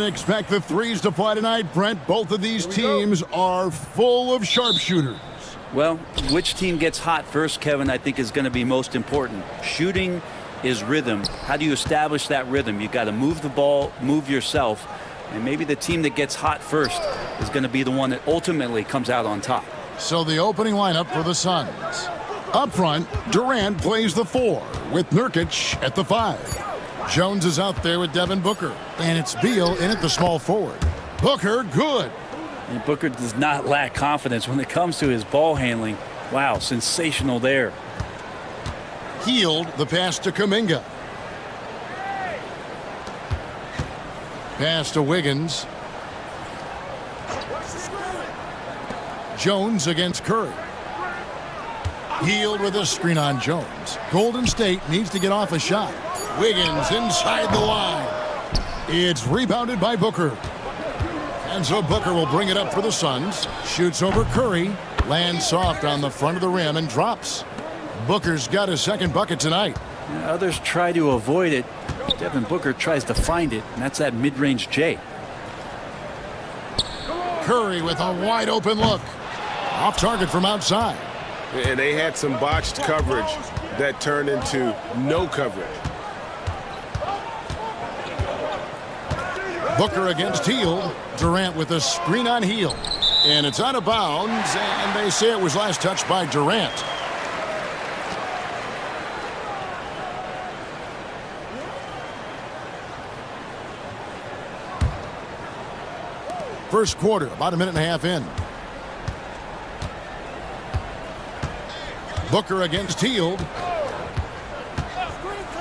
expect the threes to fly tonight, Brent. Both of these teams are full of sharpshooters. Well, which team gets hot first, Kevin, I think is going to be most important. Shooting is rhythm. How do you establish that rhythm? You've got to move the ball, move yourself, and maybe the team that gets hot first is going to be the one that ultimately comes out on top. So the opening lineup for the Suns. Up front, Durant plays the 4 with Nurkic at the 5. Jones is out there with Devin Booker, and it's Beal in at the small forward. Booker, good. And Booker does not lack confidence when it comes to his ball handling. Wow, sensational there. Healed the pass to Kuminga. Pass to Wiggins. Jones against Curry. Healed with a screen on Jones. Golden State needs to get off a shot. Wiggins inside the line. It's rebounded by Booker. And so Booker will bring it up for the Suns. Shoots over Curry. Lands soft on the front of the rim and drops. Booker's got his second bucket tonight. Others try to avoid it. Devin Booker tries to find it, and that's that mid-range J. Curry with a wide open look. Off target from outside. And they had some botched coverage that turned into no coverage. Booker against Hield. Durant with a screen on Hield. And it's out of bounds, and they say it was last touched by Durant. First quarter, about a minute and a half in. Booker against Hield.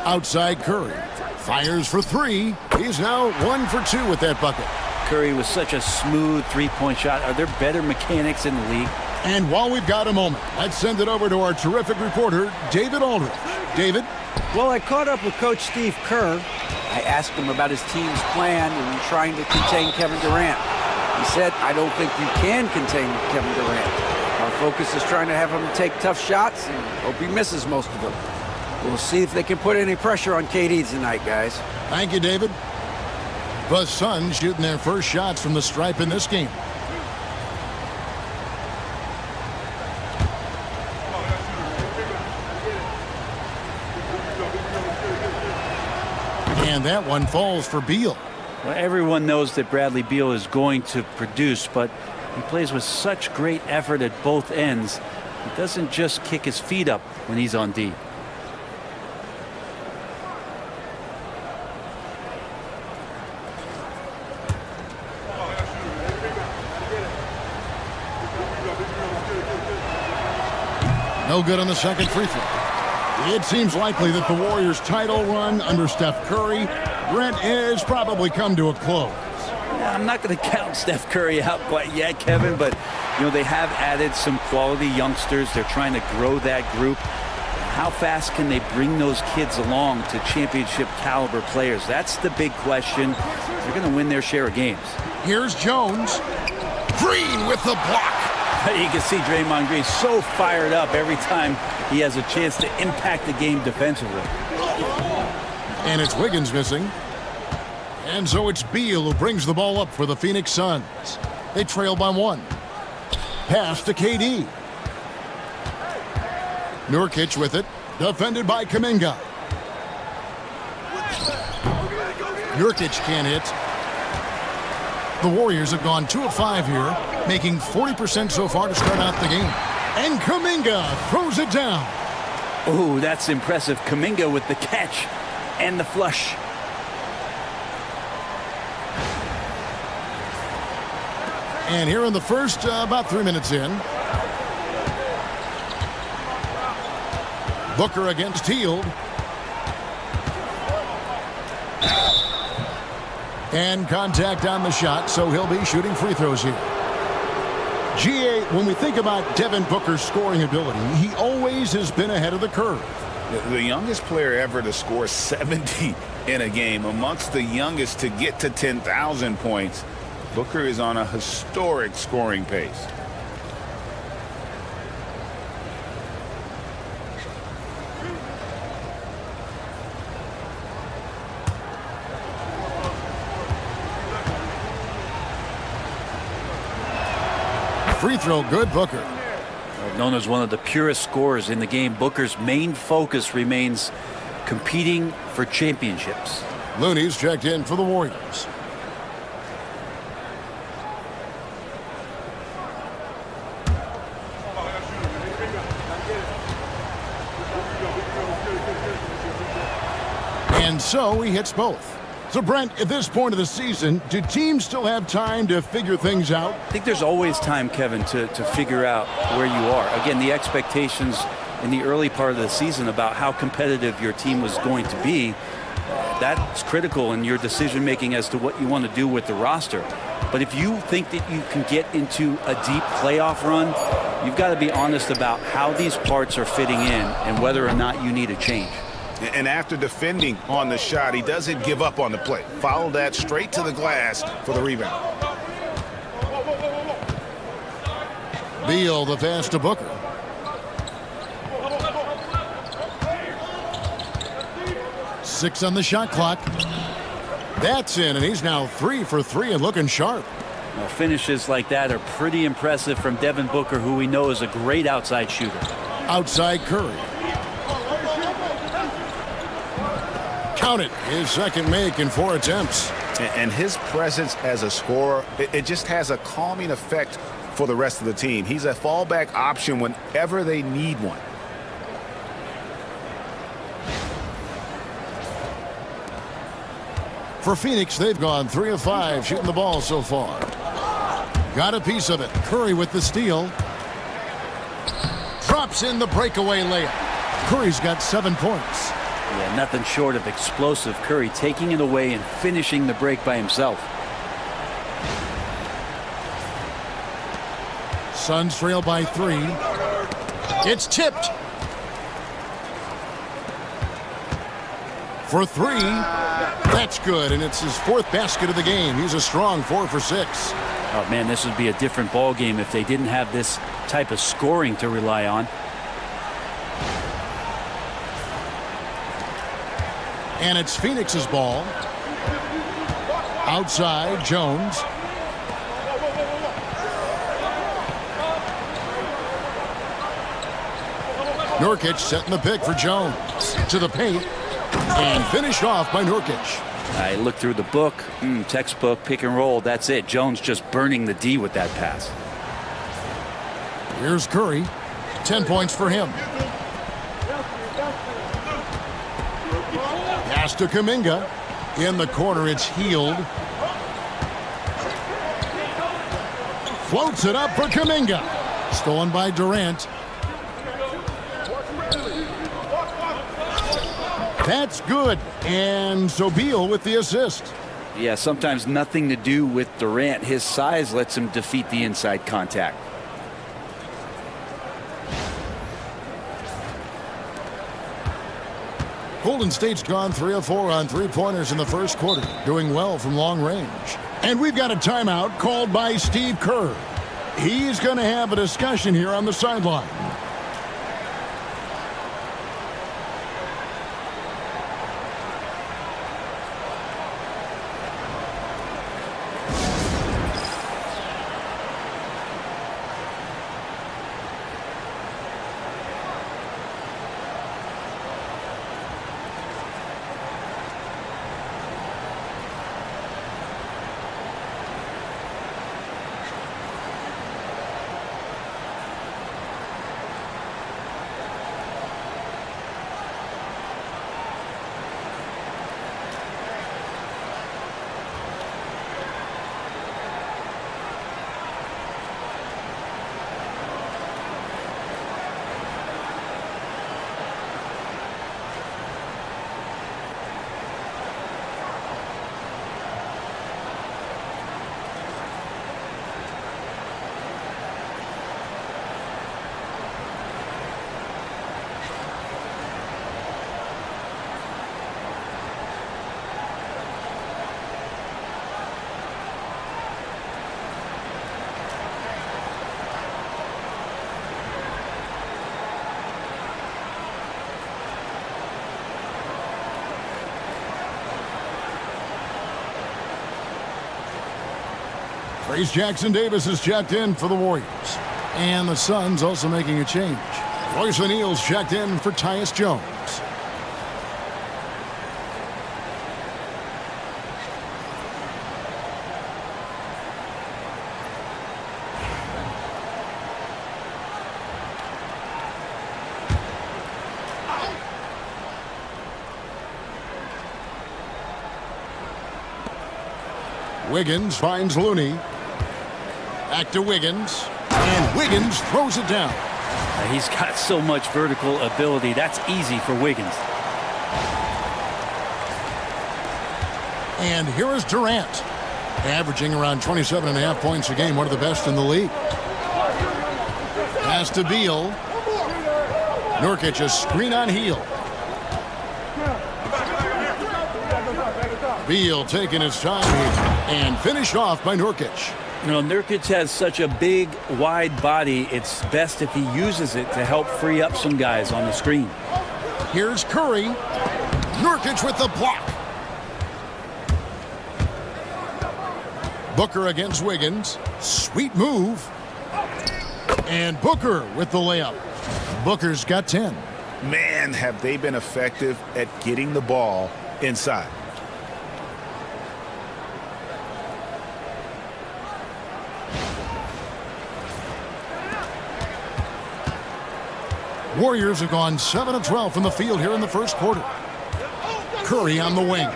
Outside Curry. Fires for 3. He's now 1 for 2 with that bucket. Curry was such a smooth three-point shot. Are there better mechanics in the league? And while we've got a moment, let's send it over to our terrific reporter, David Aldridge. David? Well, I caught up with Coach Steve Kerr. I asked him about his team's plan in trying to contain Kevin Durant. He said, I don't think you can contain Kevin Durant. Our focus is trying to have him take tough shots and hope he misses most of them. We'll see if they can put any pressure on KD tonight, guys. Thank you, David. The Suns shooting their first shots from the stripe in this game. And that one falls for Beal. Well, everyone knows that Bradley Beal is going to produce, but he plays with such great effort at both ends. He doesn't just kick his feet up when he's on D. No good on the second free throw. It seems likely that the Warriors' title run under Steph Curry, Brent, has probably come to a close. I'm not going to count Steph Curry out quite yet, Kevin, but they have added some quality youngsters. They're trying to grow that group. How fast can they bring those kids along to championship caliber players? That's the big question. They're going to win their share of games. Here's Jones. Green with the block. You can see Draymond Green so fired up every time he has a chance to impact the game defensively. And it's Wiggins missing. And so it's Beal who brings the ball up for the Phoenix Suns. They trail by 1. Pass to KD. Nurkic with it. Defended by Kuminga. Nurkic can't hit. The Warriors have gone 2 of 5 here, making 40% so far to start out the game. And Kuminga throws it down. Oh, that's impressive. Kuminga with the catch and the flush. And here in the first, about 3 minutes in. Booker against Hield. And contact on the shot, so he'll be shooting free throws here. GA, when we think about Devin Booker's scoring ability, he always has been ahead of the curve. The youngest player ever to score 70 in a game, amongst the youngest to get to 10,000 points. Booker is on a historic scoring pace. Free throw good, Booker. Known as one of the purest scorers in the game, Booker's main focus remains competing for championships. Looney's checked in for the Warriors. And so he hits both. So, Brent, at this point of the season, do teams still have time to figure things out? I think there's always time, Kevin, to figure out where you are. Again, the expectations in the early part of the season about how competitive your team was going to be, that's critical in your decision-making as to what you want to do with the roster. But if you think that you can get into a deep playoff run, you've got to be honest about how these parts are fitting in and whether or not you need a change. And after defending on the shot, he doesn't give up on the play. Follow that straight to the glass for the rebound. Beal the pass to Booker. Six on the shot clock. That's in, and he's now 3 for 3 and looking sharp. Well, finishes like that are pretty impressive from Devin Booker, who we know is a great outside shooter. Outside Curry. Count it. His second make in 4 attempts. And his presence as a scorer, it just has a calming effect for the rest of the team. He's a fallback option whenever they need one. For Phoenix, they've gone 3 of 5 shooting the ball so far. Got a piece of it. Curry with the steal. Drops in the breakaway layup. Curry's got 7 points. Yeah, nothing short of explosive. Curry taking it away and finishing the break by himself. Suns trail by 3. It's tipped. For 3. That's good, and it's his 4th basket of the game. He's a strong 4 for 6. Oh, man, this would be a different ball game if they didn't have this type of scoring to rely on. And it's Phoenix's ball. Outside, Jones. Nurkic setting the pick for Jones. To the paint. And finished off by Nurkic. I looked through the book. Textbook, pick and roll. That's it. Jones just burning the D with that pass. Here's Curry. 10 points for him. Pass to Kuminga. In the corner, it's Healed. Floats it up for Kuminga. Stolen by Durant. That's good. And so Beal with the assist. Yeah, sometimes nothing to do with Durant. His size lets him defeat the inside contact. Golden State's gone 3 of 4 on 3-pointers in the first quarter, doing well from long range. And we've got a timeout called by Steve Kerr. He's going to have a discussion here on the sideline. Trace Jackson Davis is checked in for the Warriors. And the Suns also making a change. Royce O'Neal's checked in for Tyus Jones. Wiggins finds Looney. Back to Wiggins. And Wiggins throws it down. He's got so much vertical ability. That's easy for Wiggins. And here is Durant, averaging around 27.5 points a game, one of the best in the league. Pass to Beal. Nurkic a screen on Heel. Beal taking his time here and finished off by Nurkic. You know, Nurkic has such a big, wide body. It's best if he uses it to help free up some guys on the screen. Here's Curry. Nurkic with the block. Booker against Wiggins. Sweet move. And Booker with the layup. Booker's got 10. Man, have they been effective at getting the ball inside. Warriors have gone 7 of 12 from the field here in the first quarter. Curry on the wing.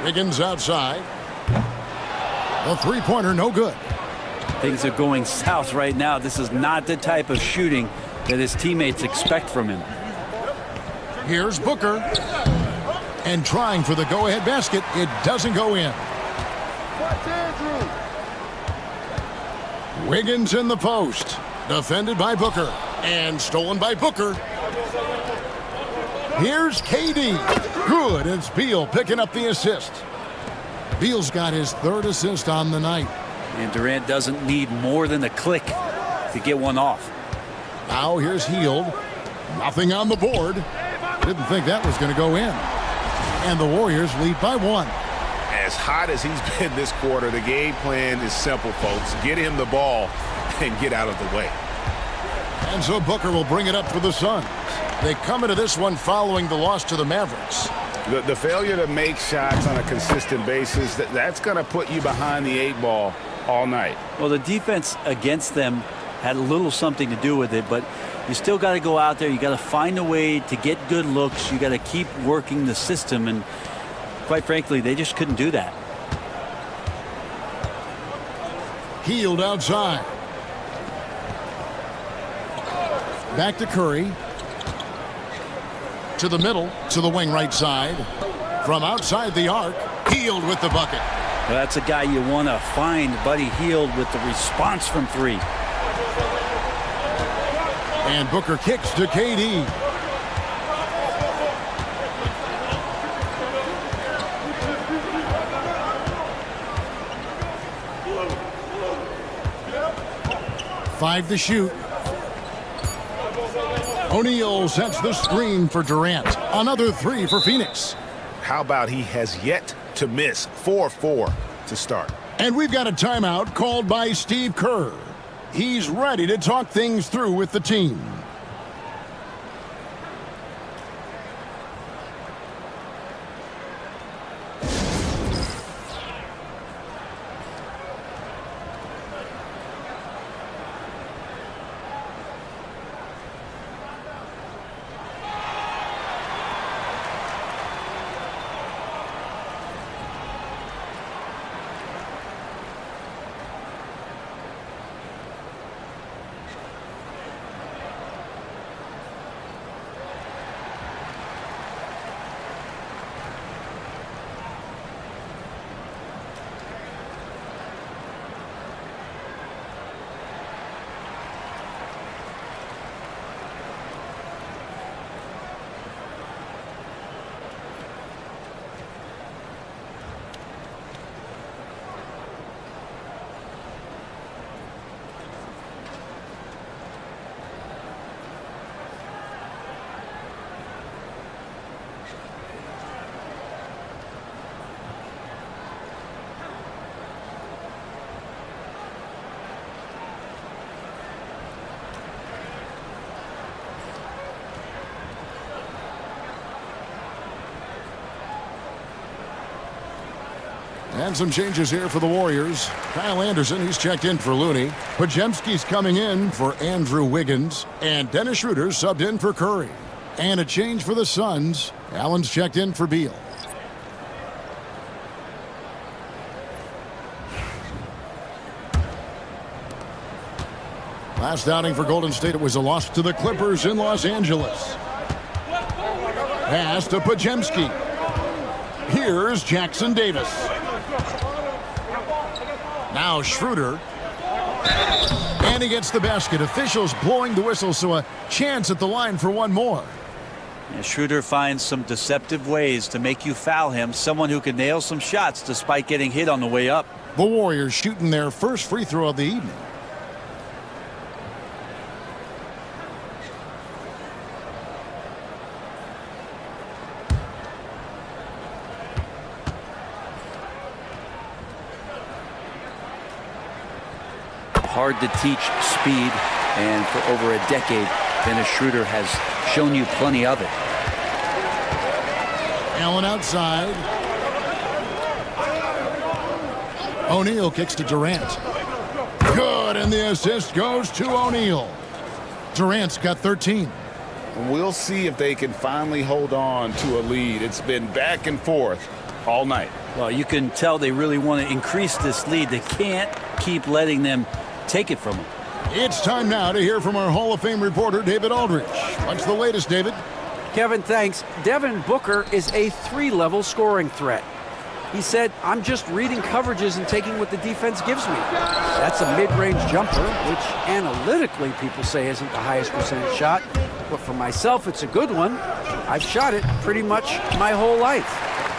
Wiggins outside. The three-pointer no good. Things are going south right now. This is not the type of shooting that his teammates expect from him. Here's Booker. And trying for the go-ahead basket. It doesn't go in. Wiggins in the post. Defended by Booker. And stolen by Booker. Here's KD. Good. It's Beal picking up the assist. Beal's got his third assist on the night. And Durant doesn't need more than a click to get one off. Now here's Hield. Nothing on the board. Didn't think that was going to go in. And the Warriors lead by 1. As hot as he's been this quarter, the game plan is simple, folks. Get him the ball and get out of the way. And so Booker will bring it up for the Suns. They come into this one following the loss to the Mavericks. The failure to make shots on a consistent basis, that's going to put you behind the 8 ball all night. Well, the defense against them had a little something to do with it, but you still got to go out there. You got to find a way to get good looks. You got to keep working the system, and quite frankly, they just couldn't do that. Hield outside. Back to Curry. To the middle, to the wing right side. From outside the arc, Hield with the bucket. Well, that's a guy you want to find, Buddy Hield, with the response from 3. And Booker kicks to KD. Five to shoot. O'Neal sets the screen for Durant. Another 3 for Phoenix. How about he has yet to miss 4-4 to start? And we've got a timeout called by Steve Kerr. He's ready to talk things through with the team. And some changes here for the Warriors. Kyle Anderson, he's checked in for Looney. Podziemski's coming in for Andrew Wiggins. And Dennis Schroeder subbed in for Curry. And a change for the Suns. Allen's checked in for Beal. Last outing for Golden State, it was a loss to the Clippers in Los Angeles. Pass to Podziemski. Here's Jackson Davis. Now Schroeder. And he gets the basket. Officials blowing the whistle, so a chance at the line for one more. And Schroeder finds some deceptive ways to make you foul him. Someone who can nail some shots despite getting hit on the way up. The Warriors shooting their first free throw of the evening. Hard to teach speed, and for over a decade, Dennis Schroeder has shown you plenty of it. Allen outside. O'Neal kicks to Durant. Good, and the assist goes to O'Neal. Durant's got 13. We'll see if they can finally hold on to a lead. It's been back and forth all night. Well, you can tell they really want to increase this lead. They can't keep letting them take it from him. It's time now to hear from our Hall of Fame reporter, David Aldridge. What's the latest, David? Kevin, thanks. Devin Booker is a 3-level scoring threat. He said, I'm just reading coverages and taking what the defense gives me. That's a mid-range jumper, which analytically people say isn't the highest percentage shot. But for myself, it's a good one. I've shot it pretty much my whole life.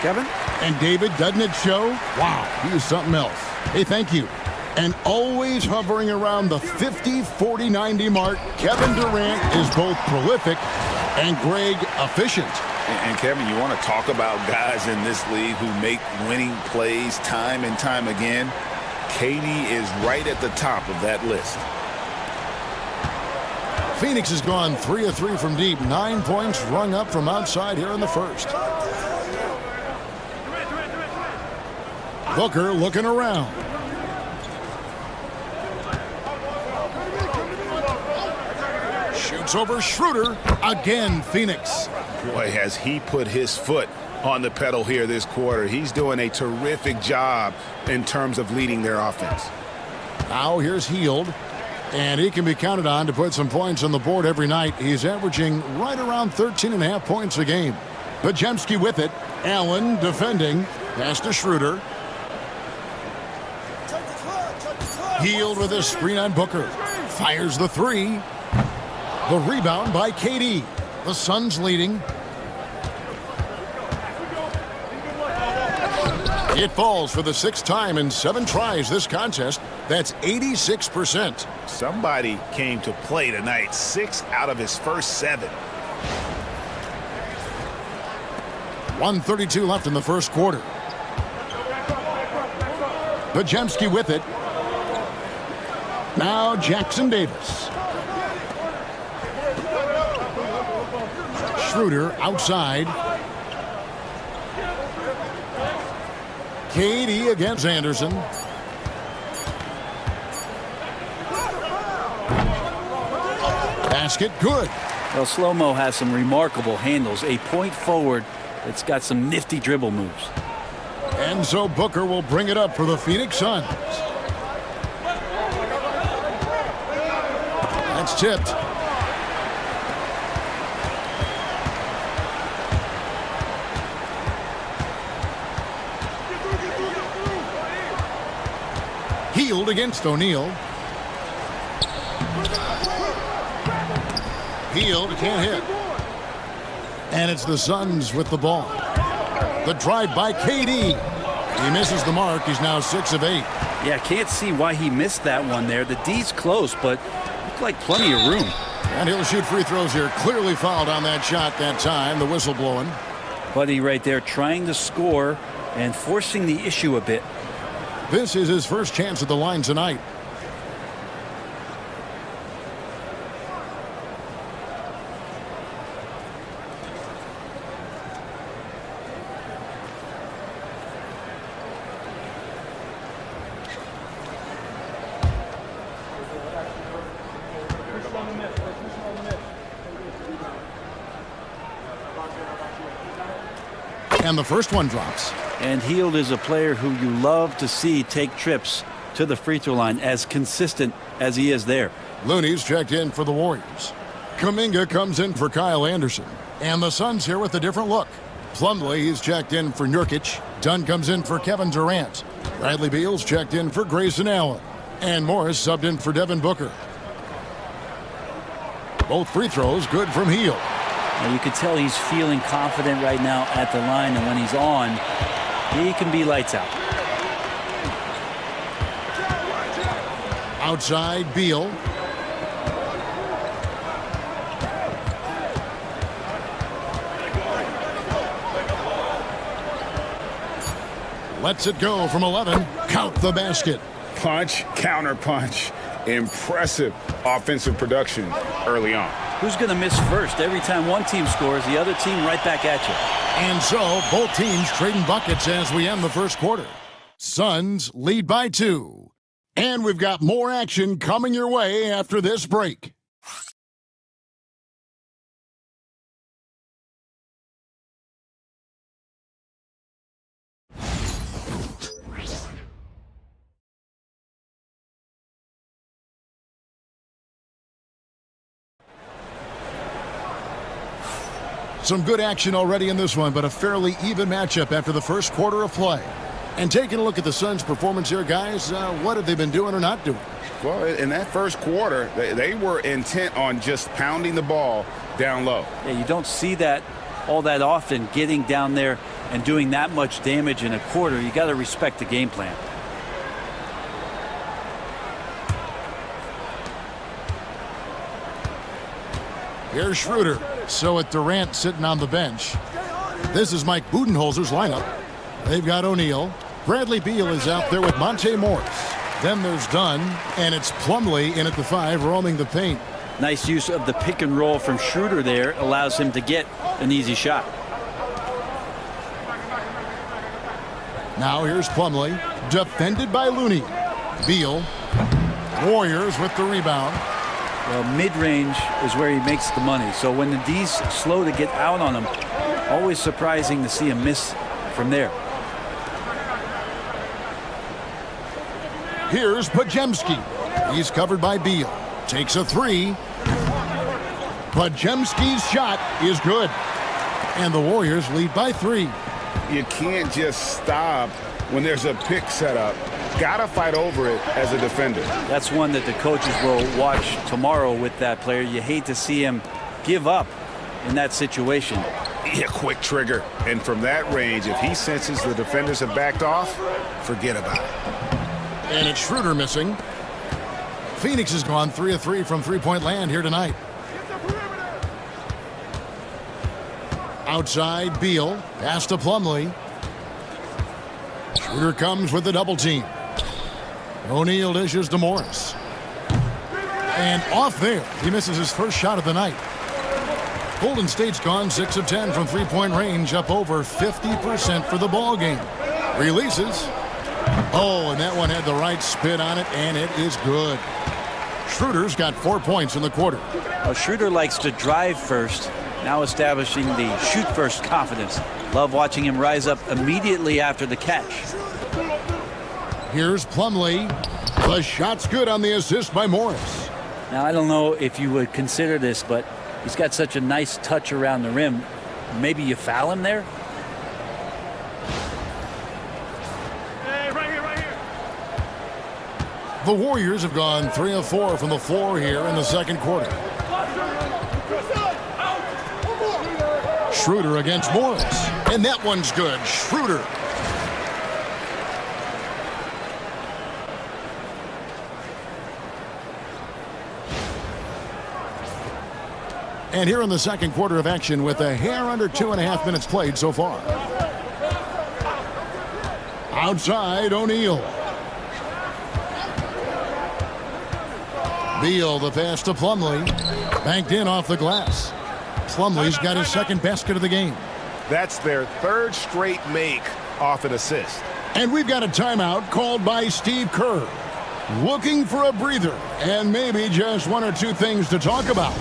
Kevin? And David, doesn't it show? Wow, he is something else. Hey, thank you. And always hovering around the 50, 40, 90 mark, Kevin Durant is both prolific and Greg efficient. And Kevin, you want to talk about guys in this league who make winning plays time and time again? KD is right at the top of that list. Phoenix has gone 3 of 3 from deep. 9 points rung up from outside here in the first. Booker looking around. Shoots over Schroeder. Again, Phoenix. Boy, has he put his foot on the pedal here this quarter. He's doing a terrific job in terms of leading their offense. Now here's Hield. And he can be counted on to put some points on the board every night. He's averaging right around 13.5 points a game. Podziemski with it. Allen defending. Pass to Schroeder. Hield with a screen on Booker. Fires the three. The rebound by KD. The Suns leading. It falls for the 6th time in 7 tries this contest. That's 86%. Somebody came to play tonight. 6 out of his first 7. 1:32 left in the first quarter. Podziemski with it. Now Jackson Davis. Schroeder outside. KD against Anderson. Basket good. Well, Slow-Mo has some remarkable handles. A point forward that's got some nifty dribble moves. And so Booker will bring it up for the Phoenix Suns. That's tipped. Hield against O'Neal. Hield can't hit. And it's the Suns with the ball. The drive by KD. He misses the mark. He's now 6 of 8. Yeah, can't see why he missed that one there. The D's close, but looked like plenty of room. And he'll shoot free throws here. Clearly fouled on that shot that time. The whistle blowing. Buddy right there trying to score and forcing the issue a bit. This is his first chance at the line tonight. And the first one drops. And Hield is a player who you love to see take trips to the free throw line, as consistent as he is there. Looney's checked in for the Warriors. Kuminga comes in for Kyle Anderson. And the Suns here with a different look. Plumlee is checked in for Nurkic. Dunn comes in for Kevin Durant. Bradley Beal's checked in for Grayson Allen. And Morris subbed in for Devin Booker. Both free throws good from Hield. Now you can tell he's feeling confident right now at the line, and when he's on, he can be lights out. Outside, Beal. Lets it go from 11. Count the basket. Punch, counter punch. Impressive offensive production early on. Who's going to miss first? Every time one team scores, the other team right back at you. And so both teams trading buckets as we end the first quarter. Suns lead by 2. And we've got more action coming your way after this break. Some good action already in this one, but a fairly even matchup after the first quarter of play. And taking a look at the Suns' performance here, guys, what have they been doing or not doing? Well, in that first quarter, they were intent on just pounding the ball down low. Yeah, you don't see that all that often, getting down there and doing that much damage in a quarter. You got to respect the game plan. Here's Schroeder. So with Durant sitting on the bench, this is Mike Budenholzer's lineup. They've got O'Neal. Bradley Beal is out there with Monte Morris. Then there's Dunn, and it's Plumlee in at the 5, roaming the paint. Nice use of the pick and roll from Schroeder there. Allows him to get an easy shot. Now here's Plumlee, defended by Looney. Beal. Warriors with the rebound. Well, mid-range is where he makes the money. So when the D's slow to get out on him, always surprising to see him miss from there. Here's Podziemski. He's covered by Beal. Takes a 3. Podziemski's shot is good. And the Warriors lead by 3. You can't just stop when there's a pick set up. Gotta fight over it as a defender. That's one that the coaches will watch tomorrow with that player. You hate to see him give up in that situation. Yeah, quick trigger. And from that range, if he senses the defenders have backed off, forget about it. And it's Schroeder missing. Phoenix has gone 3 of 3 from three-point land here tonight. Outside, Beal. Pass to Plumlee. Schroeder comes with the double team. O'Neal dishes to Morris. And off there, he misses his first shot of the night. Golden State's gone 6 of 10 from three-point range, up over 50% for the ball game. Releases. Oh, and that one had the right spin on it, and it is good. Schroeder's got 4 points in the quarter. Well, Schroeder likes to drive first, now establishing the shoot first confidence. Love watching him rise up immediately after the catch. Here's Plumlee. The shot's good on the assist by Morris. Now, I don't know if you would consider this, but he's got such a nice touch around the rim. Maybe you foul him there? Hey, right here. The Warriors have gone 3 of 4 from the floor here in the second quarter. Schroeder against Morris. And that one's good. Schroeder. And here in the second quarter of action with a hair under 2.5 minutes played so far. Outside, O'Neal. Beal, the pass to Plumlee. Banked in off the glass. Plumlee's got his second basket of the game. That's their third straight make off an assist. And we've got a timeout called by Steve Kerr. Looking for a breather and maybe just 1 or 2 things to talk about.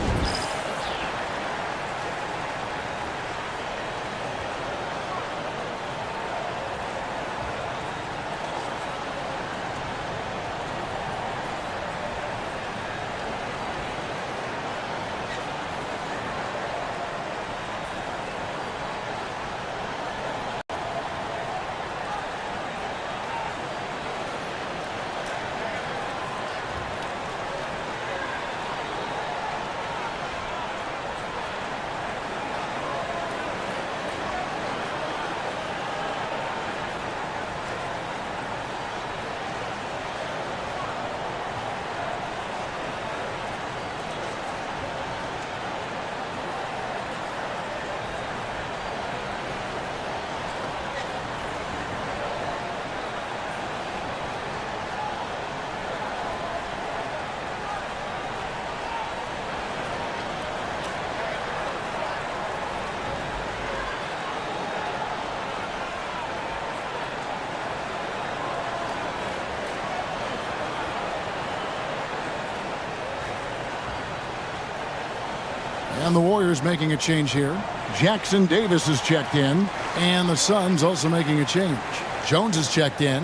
And the Warriors making a change here. Jackson Davis is checked in. And the Suns also making a change. Jones is checked in.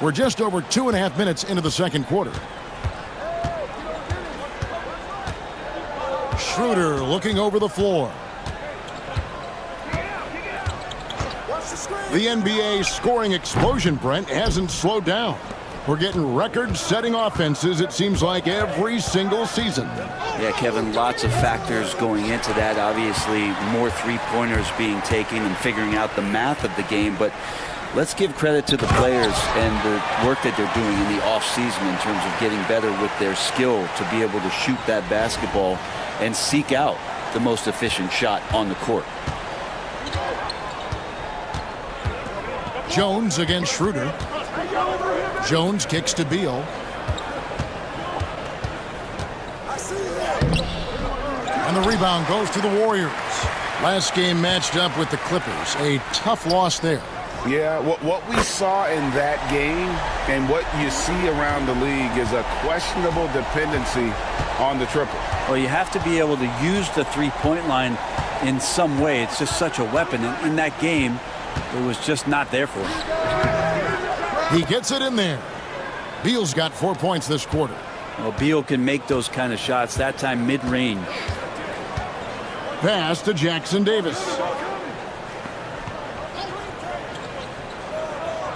We're just over 2.5 minutes into the second quarter. Schroeder looking over the floor. The NBA scoring explosion, Brent, hasn't slowed down. We're getting record-setting offenses, it seems like, every single season. Yeah, Kevin, lots of factors going into that. Obviously, more three-pointers being taken and figuring out the math of the game. But let's give credit to the players and the work that they're doing in the off-season in terms of getting better with their skill to be able to shoot that basketball and seek out the most efficient shot on the court. Jones against Schroeder. Jones kicks to Beal. And the rebound goes to the Warriors. Last game matched up with the Clippers. A tough loss there. Yeah, what we saw in that game and what you see around the league is a questionable dependency on the triple. Well, you have to be able to use the three-point line in some way. It's just such a weapon. And in that game, it was just not there for him. He gets it in there. Beal's got 4 points this quarter. Well, Beal can make those kind of shots, that time mid-range. Pass to Jackson Davis.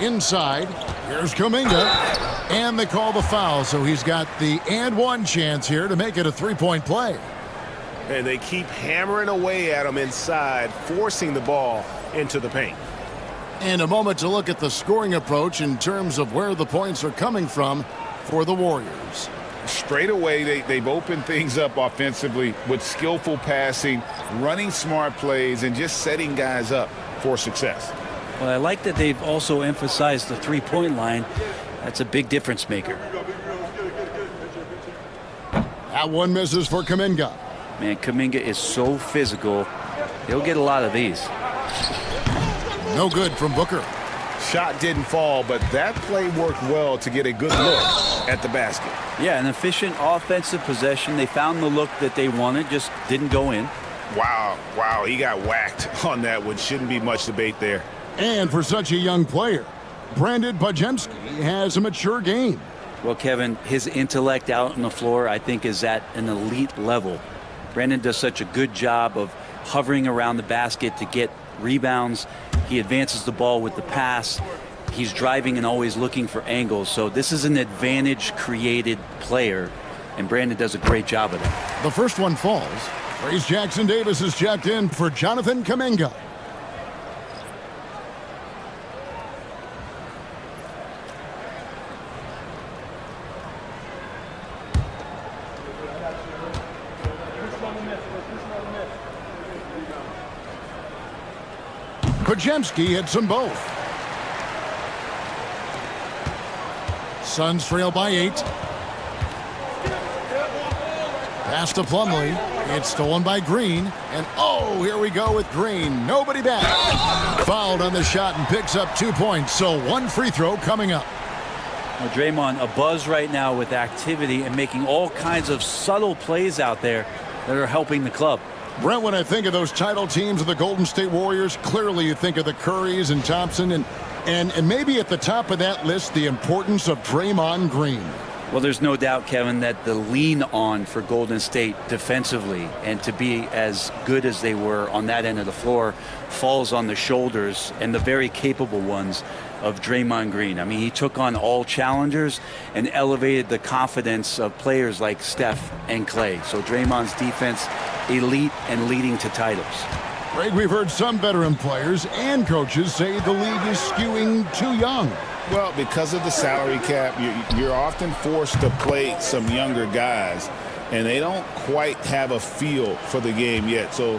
Inside, here's Kuminga, and they call the foul, so he's got the and one chance here to make it a three-point play. And they keep hammering away at him inside, forcing the ball into the paint. And a moment to look at the scoring approach in terms of where the points are coming from for the Warriors. Straight away, they've opened things up offensively with skillful passing, running smart plays, and just setting guys up for success. Well, I like that they've also emphasized the three-point line. That's a big difference maker. That one misses for Kuminga. Man, Kuminga is so physical. He'll get a lot of these. No good from Booker. Shot didn't fall, but that play worked well to get a good look at the basket. Yeah, an efficient offensive possession. They found the look that they wanted, just didn't go in. Wow, he got whacked on that one. Shouldn't be much debate there. And for such a young player, Brandon Bajemski has a mature game. Well, Kevin, his intellect out on the floor, I think, is at an elite level. Brandon does such a good job of hovering around the basket to get rebounds. He advances the ball with the pass. He's driving and always looking for angles. So this is an advantage-created player, and Brandon does a great job of it. The first one falls. Trace Jackson Davis is checked in for Jonathan Kuminga. Bajemski hits them both. Suns trail by 8. Pass to Plumlee. It's stolen by Green. And oh, here we go with Green. Nobody back. Fouled on the shot and picks up 2 points. So one free throw coming up. Well, Draymond, a buzz right now with activity and making all kinds of subtle plays out there that are helping the club. Brent, when I think of those title teams of the Golden State Warriors, clearly you think of the Currys and Thompson and maybe at the top of that list, the importance of Draymond Green. Well, there's no doubt, Kevin, that the lean on for Golden State defensively and to be as good as they were on that end of the floor falls on the shoulders and the very capable ones of Draymond Green. I mean, he took on all challengers and elevated the confidence of players like Steph and Clay. So Draymond's defense, elite and leading to titles. Greg, we've heard some veteran players and coaches say the league is skewing too young. Well, because of the salary cap, you're often forced to play some younger guys, and they don't quite have a feel for the game yet. So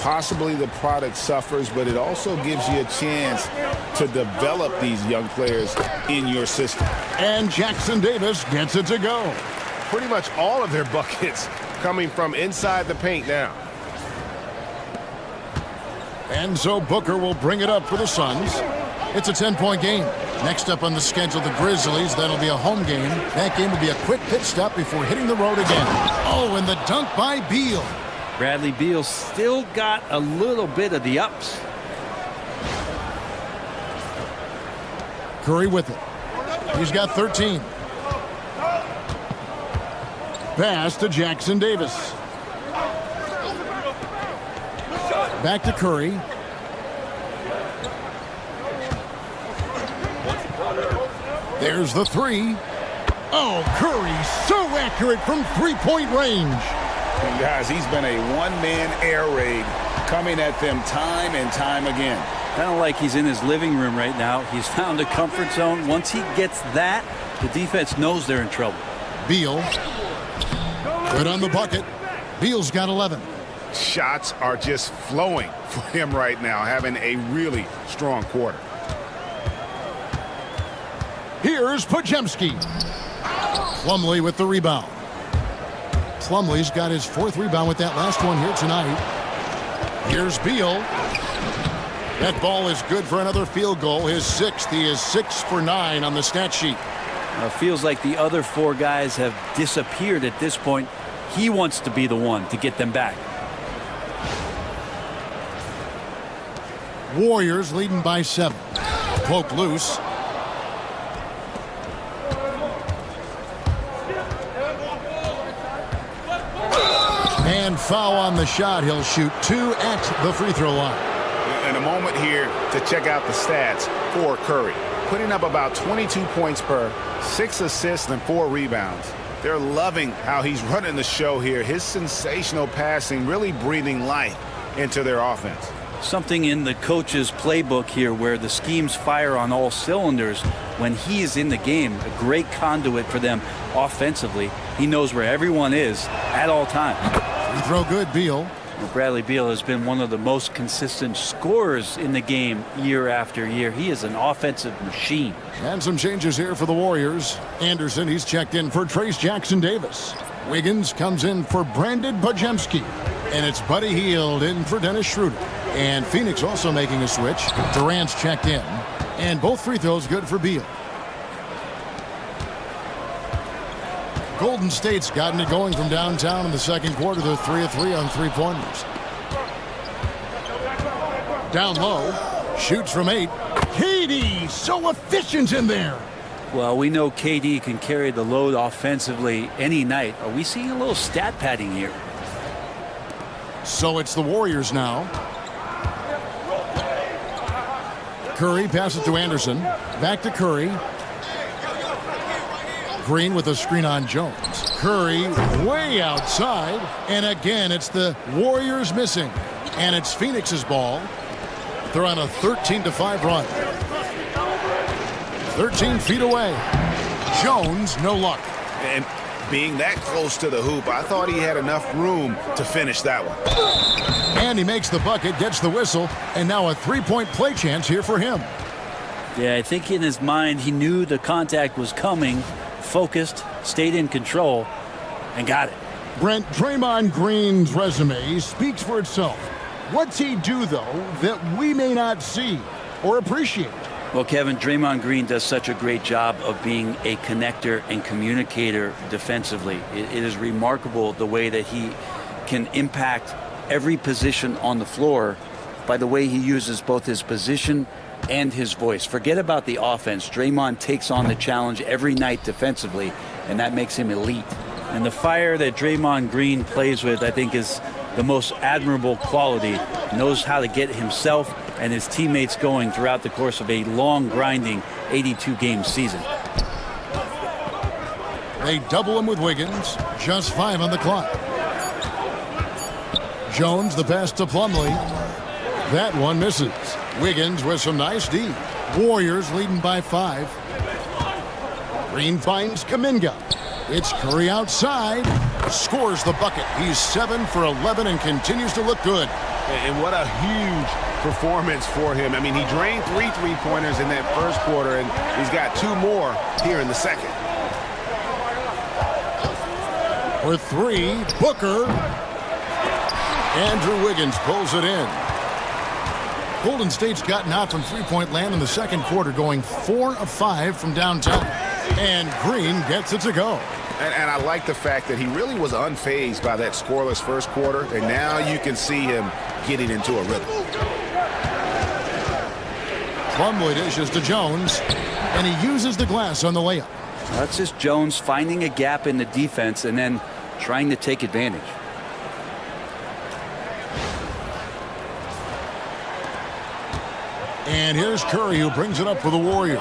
possibly the product suffers, but it also gives you a chance to develop these young players in your system. And Jackson Davis gets it to go. Pretty much all of their buckets coming from inside the paint now. And so Booker will bring it up for the Suns. It's a 10-point game. Next up on the schedule, the Grizzlies. That'll be a home game. That game will be a quick pit stop before hitting the road again. Oh, and the dunk by Beal. Bradley Beal still got a little bit of the ups. Curry with it. He's got 13. Pass to Jackson Davis. Back to Curry. There's the three. Oh, Curry so accurate from three-point range. And guys, he's been a one-man air raid coming at them time and time again. Kind of like he's in his living room right now. He's found a comfort zone. Once he gets that, the defense knows they're in trouble. Beal. Good on the bucket. Beal's got 11. Shots are just flowing for him right now, having a really strong quarter. Here's Podziemski. Plumlee with the rebound. Plumlee's got his 4th rebound with that last one here tonight. Here's Beal. That ball is good for another field goal. His 6th. He is 6 for 9 on the stat sheet. Feels like the other 4 guys have disappeared at this point. He wants to be the one to get them back. Warriors leading by 7. Poke loose. And foul on the shot. He'll shoot 2 at the free throw line. And a moment here to check out the stats for Curry. Putting up about 22 points per, 6 assists and 4 rebounds. They're loving how he's running the show here. His sensational passing really breathing life into their offense. Something in the coach's playbook here where the schemes fire on all cylinders. When he is in the game, a great conduit for them offensively. He knows where everyone is at all times. Free throw good, Beal. Well, Bradley Beal has been one of the most consistent scorers in the game year after year. He is an offensive machine. And some changes here for the Warriors. Anderson, he's checked in for Trace Jackson Davis. Wiggins comes in for Brandon Podziemski. And it's Buddy Hield in for Dennis Schroeder. And Phoenix also making a switch. Durant's checked in. And both free throws good for Beal. Golden State's gotten it going from downtown in the second quarter. They're 3 of 3 on three-pointers. Down low. Shoots from 8. KD so efficient in there. Well, we know KD can carry the load offensively any night. Are we seeing a little stat padding here? So it's the Warriors now. Curry passes to Anderson. Back to Curry. Green with a screen on Jones. Curry way outside. And again, it's the Warriors missing. And it's Phoenix's ball. They're on a 13-5 run. 13 feet away. Jones, no luck. And being that close to the hoop, I thought he had enough room to finish that one. And he makes the bucket, gets the whistle, and now a three-point play chance here for him. Yeah, I think in his mind he knew the contact was coming, focused, stayed in control, and got it. Brent, Draymond Green's resume speaks for itself. What's he do, though, that we may not see or appreciate? Well, Kevin, Draymond Green does such a great job of being a connector and communicator defensively. It is remarkable the way that he can impact every position on the floor by the way he uses both his position and his voice. Forget about the offense. Draymond takes on the challenge every night defensively, and that makes him elite. And the fire that Draymond Green plays with, I think, is the most admirable quality. Knows how to get himself and his teammates going throughout the course of a long, grinding 82-game season. They double him with Wiggins. Just 5 on the clock. Jones, the pass to Plumlee. That one misses. Wiggins with some nice D. Warriors leading by 5. Green finds Kuminga. It's Curry outside. Scores the bucket. He's 7 for 11 and continues to look good. And what a huge performance for him. I mean, he drained 3 three-pointers in that first quarter, and he's got 2 more here in the second. For 3, Booker. Andrew Wiggins pulls it in. Golden State's gotten out from three-point land in the second quarter, going 4 of 5 from downtown. And Green gets it to go. And I like the fact that he really was unfazed by that scoreless first quarter, and now you can see him getting into a rhythm. Plumlee dishes to Jones, and he uses the glass on the layup. That's just Jones finding a gap in the defense and then trying to take advantage. And here's Curry, who brings it up for the Warriors.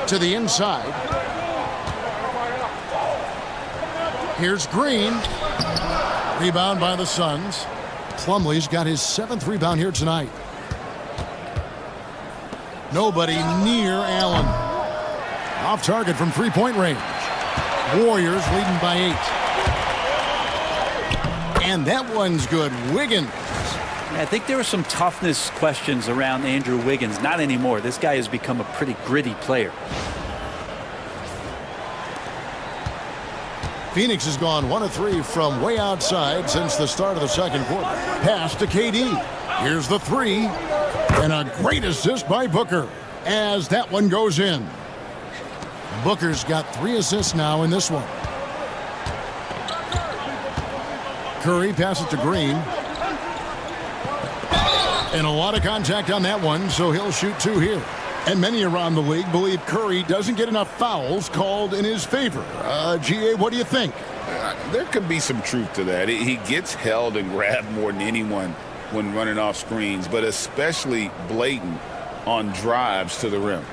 To the inside. Here's Green. Rebound by the Suns. Plumlee's got his 7th rebound here tonight. Nobody near Allen. Off target from three-point range. Warriors leading by 8. And that one's good. Wiggins. I think there were some toughness questions around Andrew Wiggins. Not anymore. This guy has become a pretty gritty player. Phoenix has gone 1 of 3 from way outside since the start of the second quarter. Pass to KD. Here's the 3. And a great assist by Booker as that one goes in. Booker's got 3 assists now in this one. Curry passes to Green. And a lot of contact on that one, so he'll shoot 2 here. And many around the league believe Curry doesn't get enough fouls called in his favor. GA, what do you think? There could be some truth to that. He gets held and grabbed more than anyone when running off screens, but especially blatant on drives to the rim.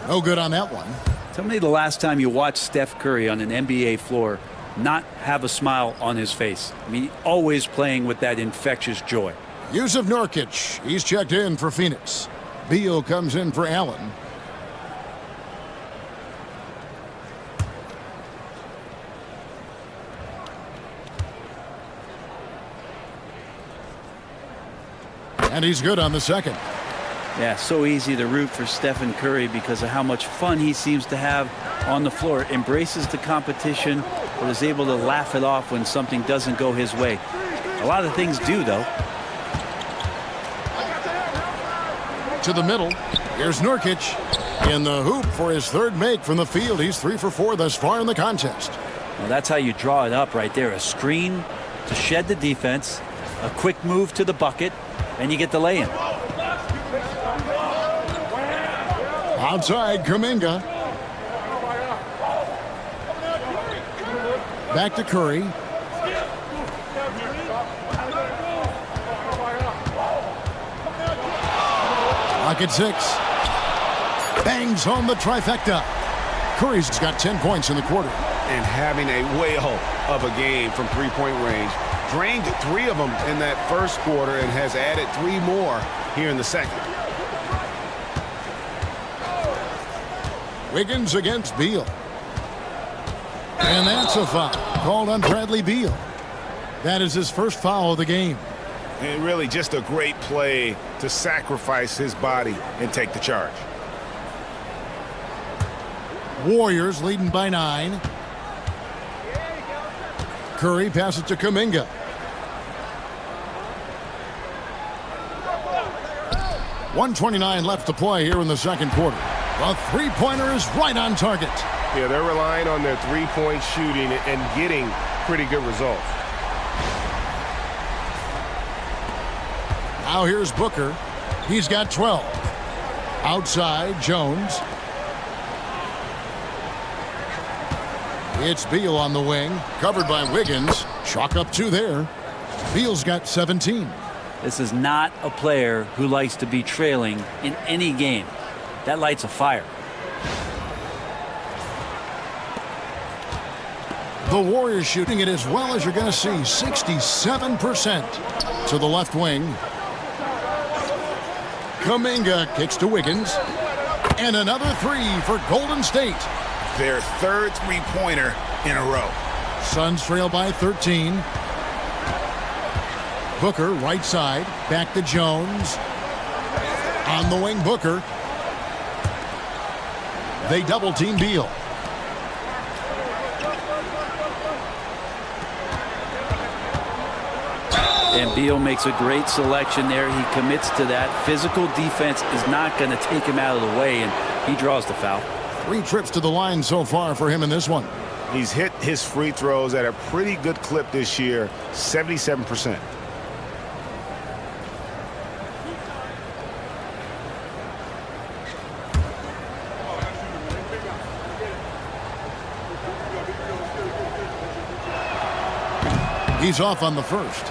No good on that one. Tell me the last time you watched Steph Curry on an NBA floor not have a smile on his face. I mean, always playing with that infectious joy. Yusuf Nurkic, he's checked in for Phoenix. Beal comes in for Allen. And he's good on the second. Yeah, so easy to root for Stephen Curry because of how much fun he seems to have on the floor. Embraces the competition, but is able to laugh it off when something doesn't go his way. A lot of things do, though. To the middle. Here's Nurkic in the hoop for his 3rd make from the field. He's 3 for 4 thus far in the contest. Well, that's how you draw it up right there. A screen to shed the defense, a quick move to the bucket, and you get the lay-in. Outside, Kuminga. Back to Curry. Lock at 6. Bangs home the trifecta. Curry's got 10 points in the quarter. And having a whale of a game from three-point range. Drained 3 of them in that first quarter and has added 3 more here in the second. Wiggins against Beal. And that's a foul called on Bradley Beal. That is his first foul of the game. And really just a great play to sacrifice his body and take the charge. Warriors leading by 9. Curry passes to Kuminga. .129 left to play here in the second quarter. The three-pointer is right on target. Yeah, they're relying on their three-point shooting and getting pretty good results. Now here's Booker. He's got 12. Outside, Jones. It's Beal on the wing. Covered by Wiggins. Chalk up 2 there. Beal's got 17. This is not a player who likes to be trailing in any game. That lights a fire. The Warriors shooting it as well as you're going to see. 67% to the left wing. Kuminga kicks to Wiggins. And another 3 for Golden State. Their 3rd three-pointer in a row. Suns trail by 13. Booker, right side. Back to Jones. On the wing, Booker. They double-team Beal. And Beal makes a great selection there. He commits to that. Physical defense is not going to take him out of the way, and he draws the foul. 3 trips to the line so far for him in this one. He's hit his free throws at a pretty good clip this year, 77%. He's off on the first.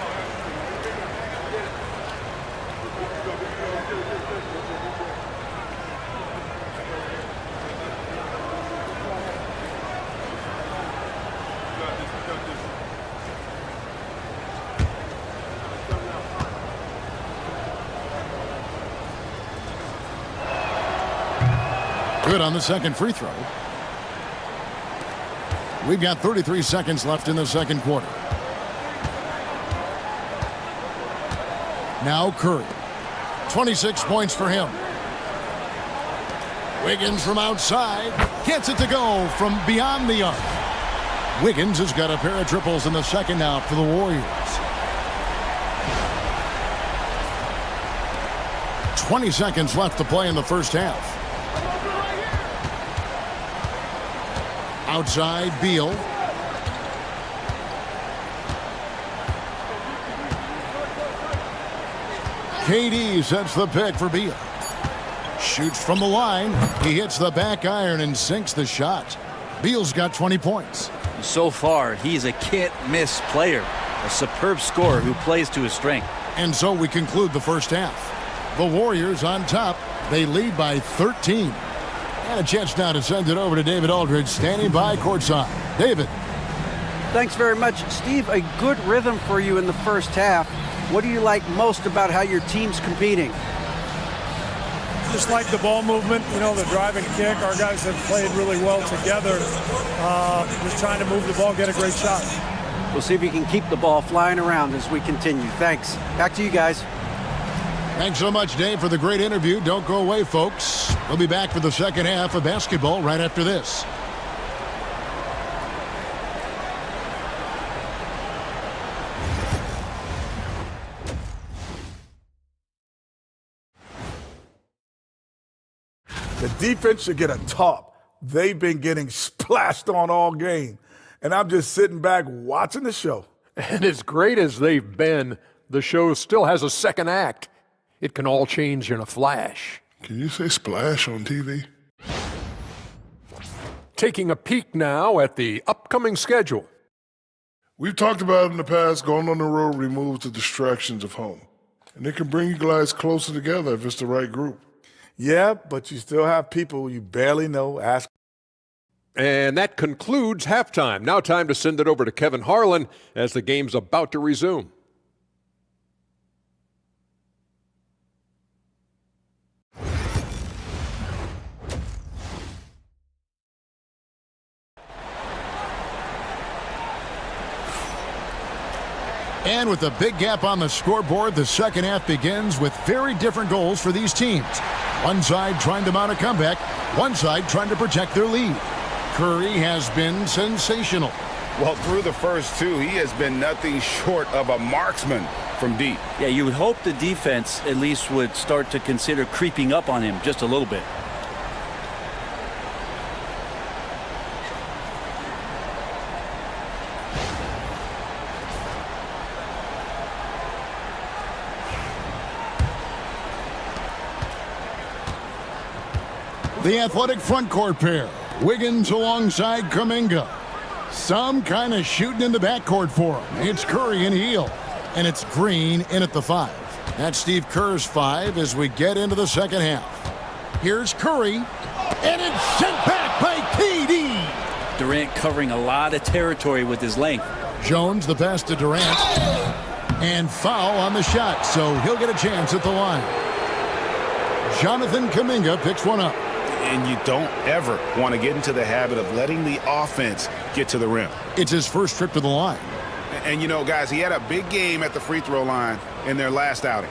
Good on the second free throw. We've got 33 seconds left in the second quarter. Now Curry. 26 points for him. Wiggins from outside. Gets it to go from beyond the arc. Wiggins has got a pair of triples in the second now for the Warriors. 20 seconds left to play in the first half. Outside, Beal. KD sets the pick for Beal. Shoots from the line. He hits the back iron and sinks the shot. Beal's got 20 points. So far, he's a can't-miss player. A superb scorer who plays to his strength. And so we conclude the first half. The Warriors on top. They lead by 13. And a chance now to send it over to David Aldridge, standing by courtside. David. Thanks very much, Steve. A good rhythm for you in the first half. What do you like most about how your team's competing? Just like the ball movement, you know, the drive and kick. Our guys have played really well together. Just trying to move the ball, get a great shot. We'll see if you can keep the ball flying around as we continue. Thanks. Back to you guys. Thanks so much, Dave, for the great interview. Don't go away, folks. We'll be back for the second half of basketball right after this. The defense should get a top. They've been getting splashed on all game. And I'm just sitting back watching the show. And as great as they've been, the show still has a second act. It can all change in a flash. Can you say splash on TV? Taking a peek now at the upcoming schedule. We've talked about in the past, going on the road removes the distractions of home. And it can bring you guys closer together if it's the right group. Yeah, but you still have people you barely know ask. And that concludes halftime. Now time to send it over to Kevin Harlan as the game's about to resume. And with a big gap on the scoreboard, the second half begins with very different goals for these teams. One side trying to mount a comeback, one side trying to protect their lead. Curry has been sensational. Well, through the first two, he has been nothing short of a marksman from deep. Yeah, you would hope the defense at least would start to consider creeping up on him just a little bit. The athletic front court pair. Wiggins alongside Kuminga. Some kind of shooting in the backcourt for him. It's Curry and Hield. And it's Green in at the 5. That's Steve Kerr's 5 as we get into the second half. Here's Curry. And it's sent back by KD. Durant covering a lot of territory with his length. Jones the pass to Durant. And foul on the shot, so he'll get a chance at the line. Jonathan Kuminga picks one up. And you don't ever want to get into the habit of letting the offense get to the rim. It's his first trip to the line. And you know, guys, he had a big game at the free throw line in their last outing.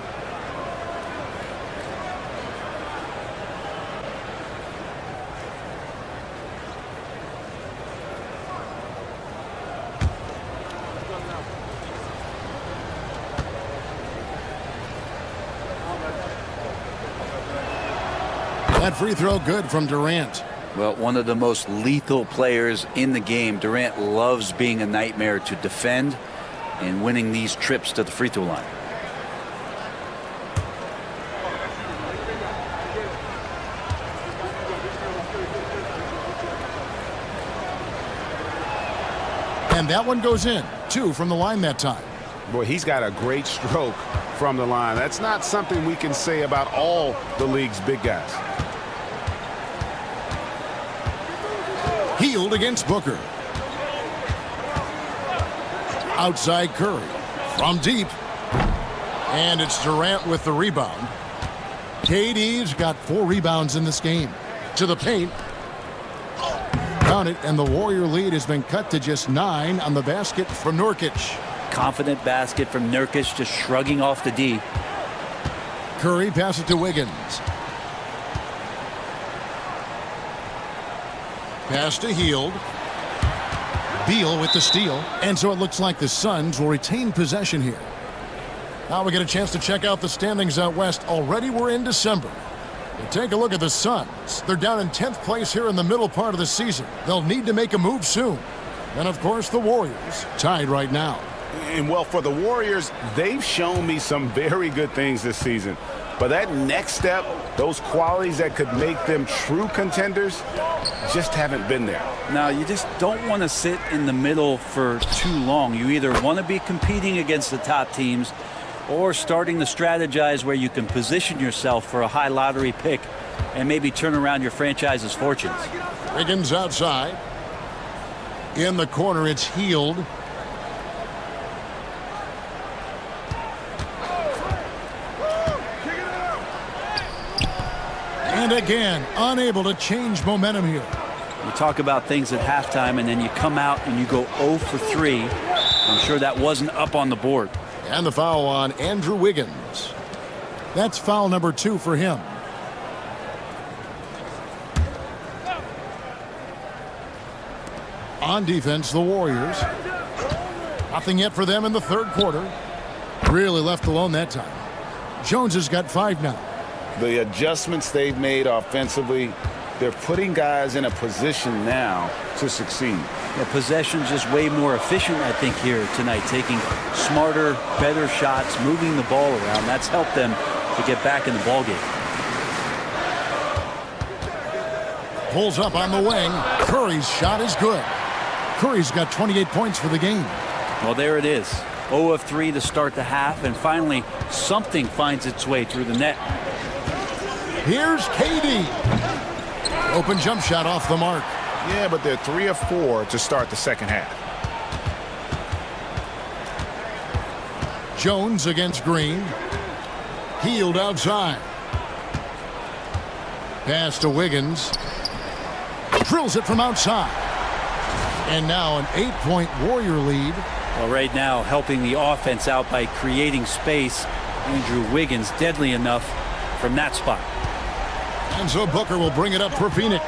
That free throw good from Durant. Well, one of the most lethal players in the game. Durant loves being a nightmare to defend and winning these trips to the free throw line. And that one goes in. 2 from the line that time. Boy, he's got a great stroke from the line. That's not something we can say about all the league's big guys. Healed against Booker. Outside Curry. From deep. And it's Durant with the rebound. KD's got 4 rebounds in this game. To the paint. Count it, and the Warrior lead has been cut to just 9 on the basket for Nurkic. Confident basket from Nurkic, just shrugging off the D. Curry passes it to Wiggins. Pass to Hield. Beal with the steal. And so it looks like the Suns will retain possession here. Now we get a chance to check out the standings out west. Already we're in December. And take a look at the Suns. They're down in 10th place here in the middle part of the season. They'll need to make a move soon. And of course the Warriors tied right now. And well, for the Warriors, they've shown me some very good things this season. But that next step, those qualities that could make them true contenders, just haven't been there. Now, you just don't want to sit in the middle for too long. You either want to be competing against the top teams or starting to strategize where you can position yourself for a high lottery pick and maybe turn around your franchise's fortunes. Wiggins outside. In the corner, it's Hield. And again, unable to change momentum here. You talk about things at halftime, and then you come out and you go 0 for 3. I'm sure that wasn't up on the board. And the foul on Andrew Wiggins. That's foul number 2 for him. On defense, the Warriors. Nothing yet for them in the third quarter. Really left alone that time. Jones has got 5 now. The adjustments they've made offensively, they're putting guys in a position now to succeed. The possession's just way more efficient, I think, here tonight. Taking smarter, better shots, moving the ball around. That's helped them to get back in the ballgame. Pulls up on the wing. Curry's shot is good. Curry's got 28 points for the game. Well, there it is. 0 of 3 to start the half, and finally something finds its way through the net. Here's KD. Open jump shot off the mark. Yeah, but they're 3 of 4 to start the second half. Jones against Green. Hield outside. Pass to Wiggins. Drills it from outside. And now an 8-point Warrior lead. Well, right now, helping the offense out by creating space. Andrew Wiggins, deadly enough from that spot. And so Booker will bring it up for Phoenix.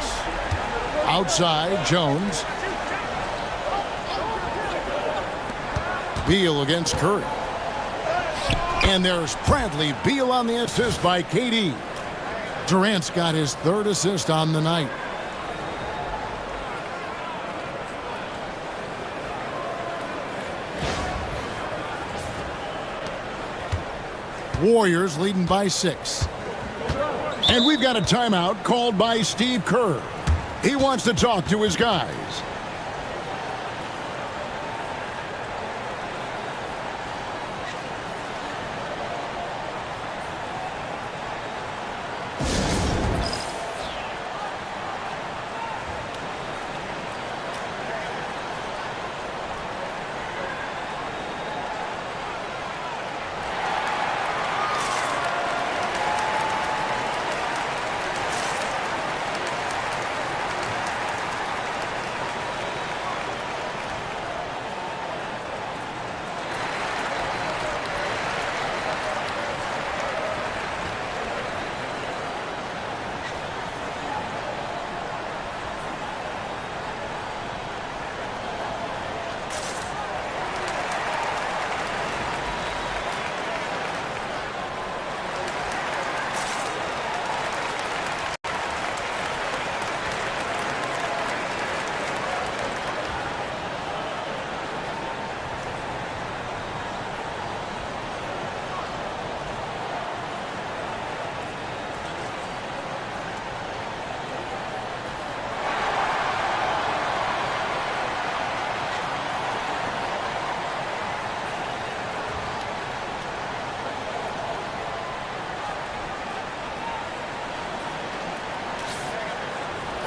Outside, Jones. Beal against Curry. And there's Bradley Beal on the assist by KD. Durant's got his 3rd assist on the night. Warriors leading by 6. And we've got a timeout called by Steve Kerr. He wants to talk to his guys.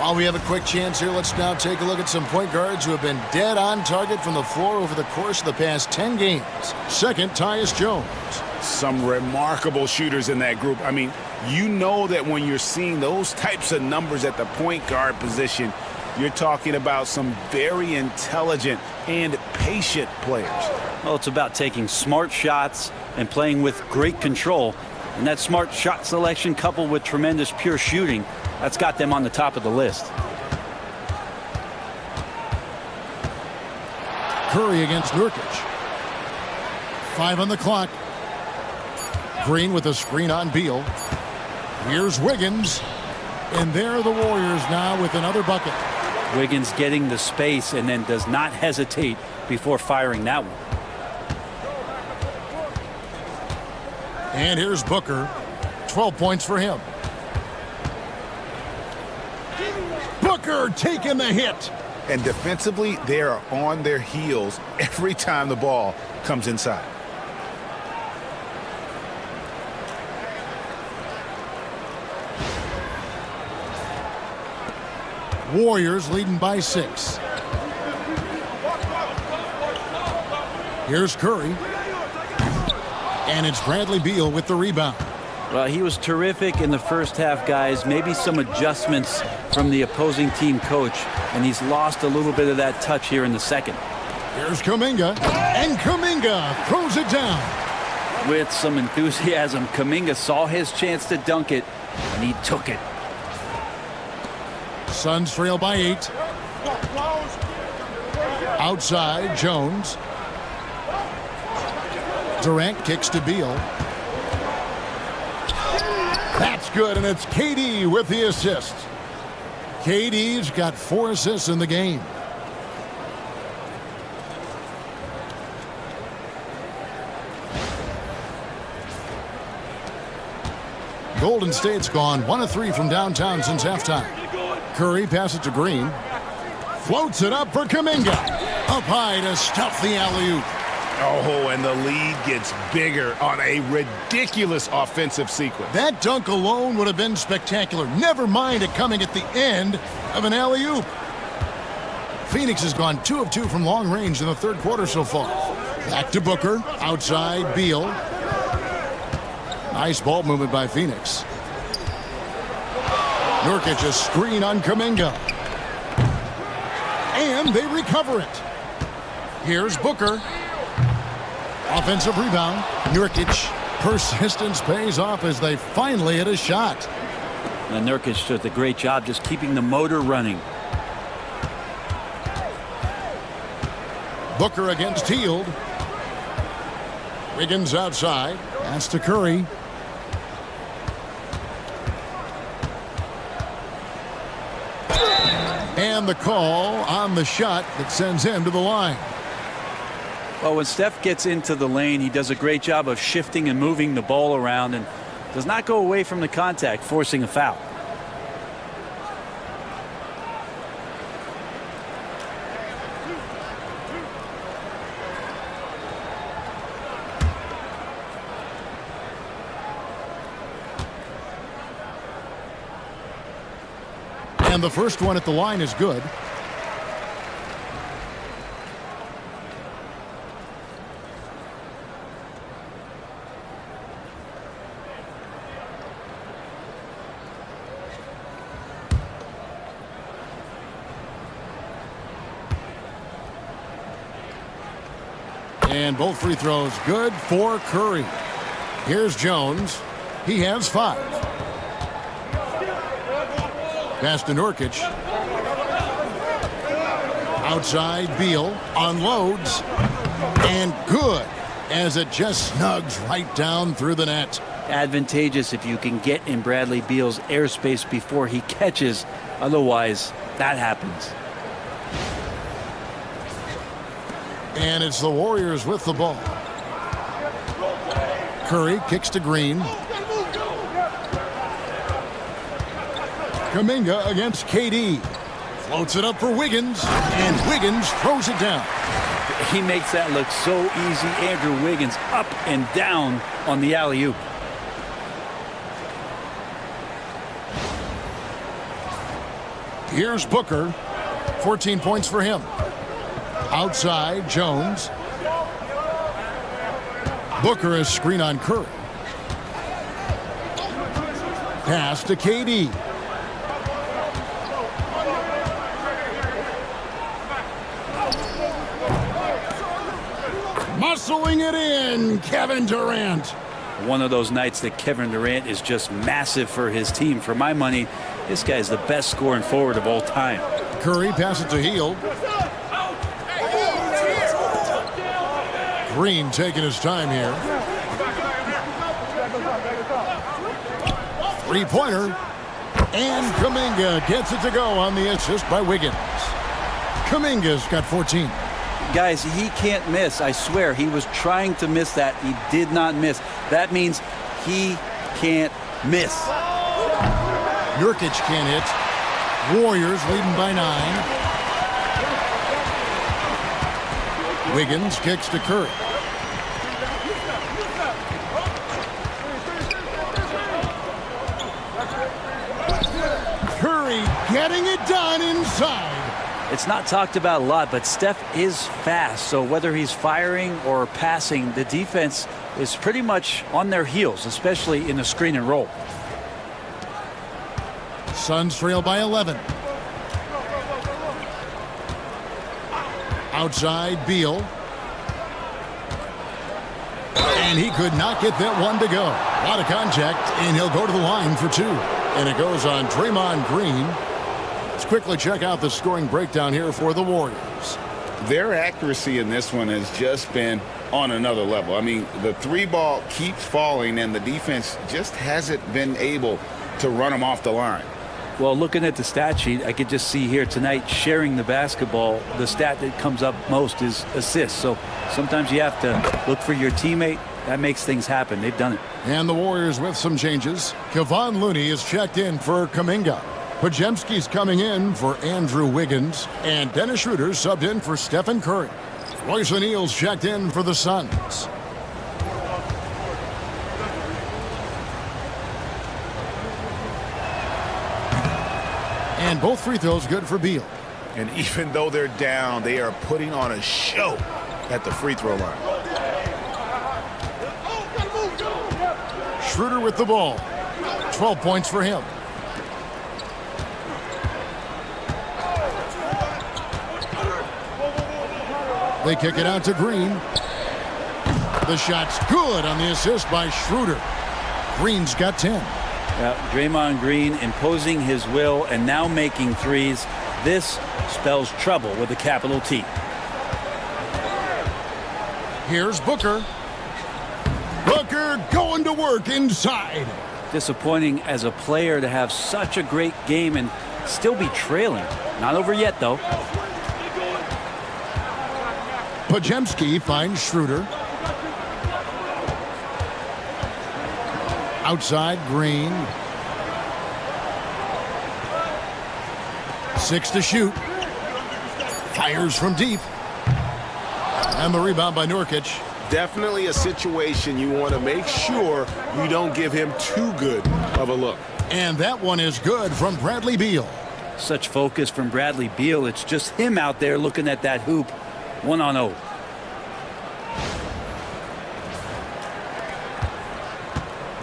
While we have a quick chance here, let's now take a look at some point guards who have been dead on target from the floor over the course of the past 10 games. Second, Tyus Jones. Some remarkable shooters in that group. I mean, you know that when you're seeing those types of numbers at the point guard position, you're talking about some very intelligent and patient players. Well, it's about taking smart shots and playing with great control. And that smart shot selection coupled with tremendous pure shooting, that's got them on the top of the list. Curry against Nurkic. 5 on the clock. Green with a screen on Beal. Here's Wiggins. And there are the Warriors now with another bucket. Wiggins getting the space and then does not hesitate before firing that one. And here's Booker. 12 points for him. Booker taking the hit. And defensively, they are on their heels every time the ball comes inside. Warriors leading by 6. Here's Curry. And it's Bradley Beal with the rebound. Well, he was terrific in the first half, guys. Maybe some adjustments from the opposing team coach, and he's lost a little bit of that touch here in the second. Here's Kuminga, and Kuminga throws it down. With some enthusiasm, Kuminga saw his chance to dunk it, and he took it. Suns trail by 8. Outside, Jones. Durant kicks to Beal. That's good, and it's KD with the assist. KD's got 4 assists in the game. Golden State's gone 1 of 3 from downtown since halftime. Curry passes to Green. Floats it up for Kuminga. Up high to stuff the alley-oop. Oh, and the lead gets bigger on a ridiculous offensive sequence. That dunk alone would have been spectacular. Never mind it coming at the end of an alley-oop. Phoenix has gone 2 of 2 from long range in the third quarter so far. Back to Booker. Outside, Beal. Nice ball movement by Phoenix. Nurkic a screen on Kuminga. And they recover it. Here's Booker. Offensive rebound. Nurkic. Persistence pays off as they finally hit a shot. And Nurkic does a great job just keeping the motor running. Booker against Hield. Wiggins outside. Pass to Curry. And the call on the shot that sends him to the line. Well, when Steph gets into the lane, he does a great job of shifting and moving the ball around and does not go away from the contact, forcing a foul. And the first one at the line is good. And both free throws good for Curry. Here's Jones. He has 5. Pass to Nurkic. Outside, Beal unloads. And good, as it just snugs right down through the net. Advantageous if you can get in Bradley Beal's airspace before he catches. Otherwise, that happens. And it's the Warriors with the ball. Curry kicks to Green. Kuminga against KD. Floats it up for Wiggins, and Wiggins throws it down. He makes that look so easy. Andrew Wiggins up and down on the alley-oop. Here's Booker. 14 points for him. Outside, Jones. Booker is screen on Curry. Pass to KD. Muscling it in, Kevin Durant. One of those nights that Kevin Durant is just massive for his team. For my money, this guy is the best scoring forward of all time. Curry passes to Hield. Green taking his time here. Three-pointer. And Kuminga gets it to go on the assist by Wiggins. Kuminga's got 14. Guys, he can't miss. I swear, he was trying to miss that. He did not miss. That means he can't miss. Nurkic can't hit. Warriors leading by 9. Wiggins kicks to Curry. Curry getting it done inside. It's not talked about a lot, but Steph is fast. So whether he's firing or passing, the defense is pretty much on their heels, especially in the screen and roll. Suns trail by 11. Outside, Beal. And he could not get that one to go. A lot of contact, and he'll go to the line for 2. And it goes on Draymond Green. Let's quickly check out the scoring breakdown here for the Warriors. Their accuracy in this one has just been on another level. I mean, the 3-ball keeps falling, and the defense just hasn't been able to run them off the line. Well, looking at the stat sheet, I could just see here tonight sharing the basketball. The stat that comes up most is assists. So sometimes you have to look for your teammate. That makes things happen. They've done it. And the Warriors with some changes. Kevon Looney is checked in for Kuminga. Podziemski's coming in for Andrew Wiggins. And Dennis Schroeder subbed in for Stephen Curry. Royce O'Neal's checked in for the Suns. And both free throws good for Beal. And even though they're down, they are putting on a show at the free throw line. Schroeder with the ball. 12 points for him. They kick it out to Green. The shot's good on the assist by Schroeder. Green's got 10. Draymond Green imposing his will and now making threes. This spells trouble with a capital T. Here's Booker. Booker going to work inside. Disappointing as a player to have such a great game and still be trailing. Not over yet, though. Podziemski finds Schroeder. Outside, Green. 6 to shoot. Fires from deep. And the rebound by Nurkic. Definitely a situation you want to make sure you don't give him too good of a look. And that one is good from Bradley Beal. Such focus from Bradley Beal. It's just him out there looking at that hoop. 1-on-0.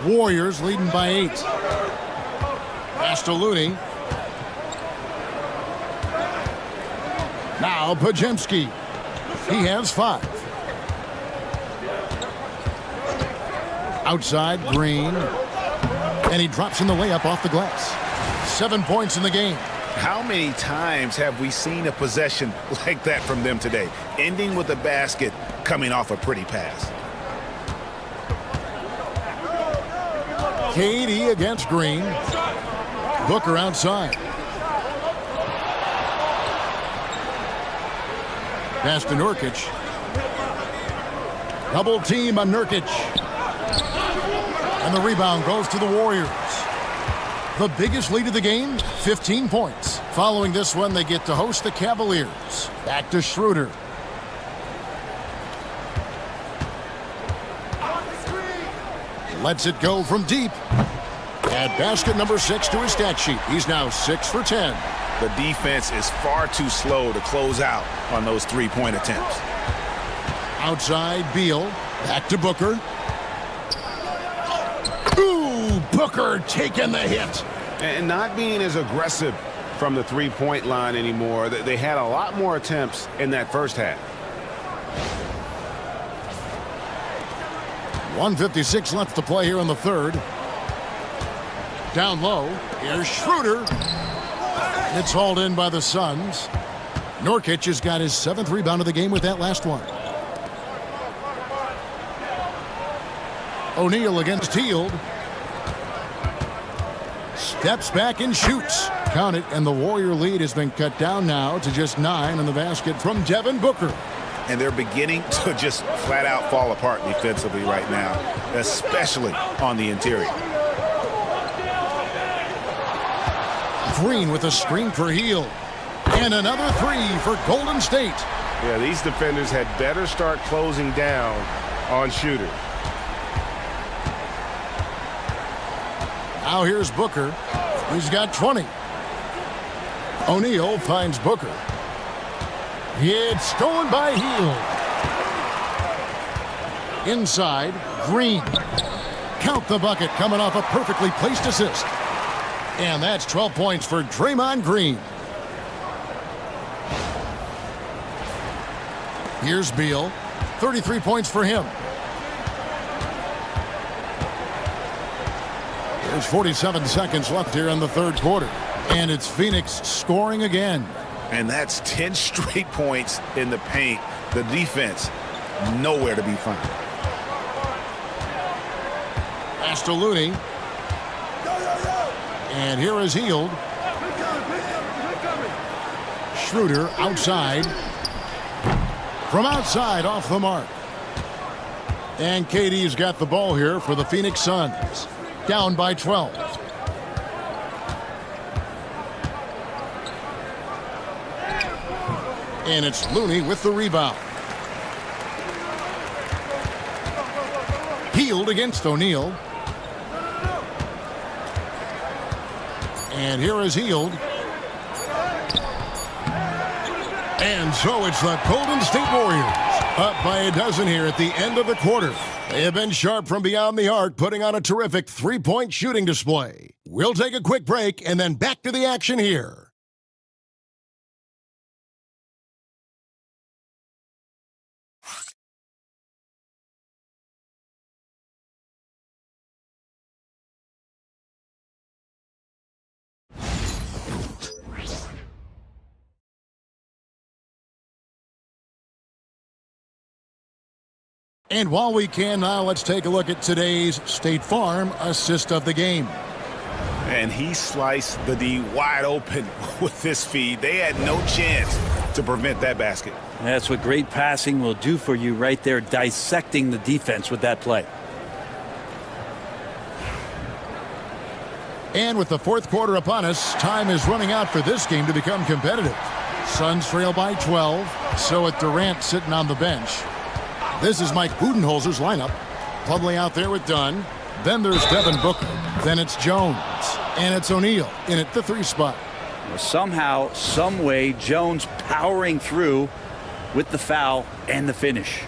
Warriors leading by 8. Pass to Looney. Now Podziemski. He has 5. Outside, Green. And he drops in the layup off the glass. 7 points in the game. How many times have we seen a possession like that from them today, ending with a basket coming off a pretty pass? KD against Green. Booker outside. Pass to Nurkic. Double team on Nurkic. And the rebound goes to the Warriors. The biggest lead of the game, 15 points. Following this one, they get to host the Cavaliers. Back to Schroeder. Lets it go from deep. Add basket number 6 to his stat sheet. He's now 6 for 10. The defense is far too slow to close out on those three-point attempts. Outside, Beal. Back to Booker. Ooh, Booker taking the hit. And not being as aggressive from the three-point line anymore. They had a lot more attempts in that first half. 1:56 left to play here in the third. Down low. Here's Schroeder. It's hauled in by the Suns. Nurkic has got his 7th rebound of the game with that last one. O'Neal against Hield. Steps back and shoots. Count it, and the Warrior lead has been cut down now to just 9 on the basket from Devin Booker. And they're beginning to just flat out fall apart defensively right now, especially on the interior. Green with a screen for Hield. And another 3 for Golden State. Yeah, these defenders had better start closing down on shooters. Now here's Booker. He's got 20. O'Neal finds Booker. It's stolen by Hield. Inside, Green. Count the bucket coming off a perfectly placed assist. And that's 12 points for Draymond Green. Here's Beal. 33 points for him. There's 47 seconds left here in the third quarter. And it's Phoenix scoring again. And that's 10 straight points in the paint. The defense, nowhere to be found. Pass to Looney. And here is Hield. Schroeder outside. From outside, off the mark. And KD's got the ball here for the Phoenix Suns. Down by 12. And it's Looney with the rebound. Hield against O'Neal. And here is Hield. And so it's the Golden State Warriors up by a dozen here at the end of the quarter. They have been sharp from beyond the arc, putting on a terrific three-point shooting display. We'll take a quick break and then back to the action here. And while we can now, let's take a look at today's State Farm assist of the game. And he sliced the D wide open with this feed. They had no chance to prevent that basket. That's what great passing will do for you right there, dissecting the defense with that play. And with the fourth quarter upon us, time is running out for this game to become competitive. Suns trail by 12, so with Durant sitting on the bench. This is Mike Budenholzer's lineup. Plumlee out there with Dunn. Then there's Devin Booker. Then it's Jones. And it's O'Neal in at the 3 spot. Well, somehow, some way, Jones powering through with the foul and the finish.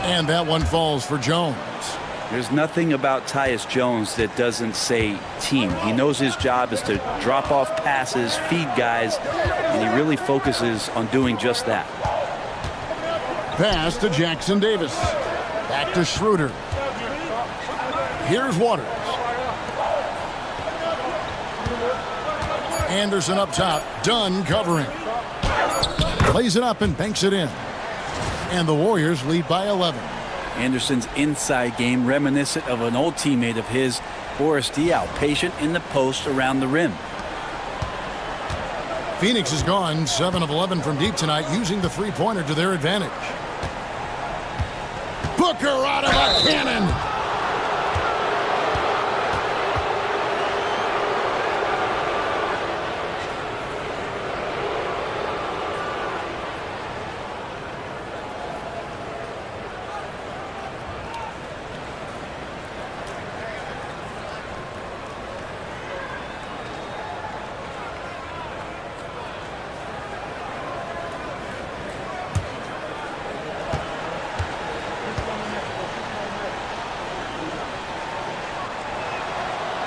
And that one falls for Jones. There's nothing about Tyus Jones that doesn't say team. He knows his job is to drop off passes, feed guys, and he really focuses on doing just that. Pass to Jackson Davis. Back to Schroeder. Here's Waters. Anderson up top. Dunn covering. Plays it up and banks it in. And the Warriors lead by 11. Anderson's inside game reminiscent of an old teammate of his, Boris Diaw, patient in the post around the rim. Phoenix has gone 7 of 11 from deep tonight, using the three-pointer to their advantage. Booker out of a cannon.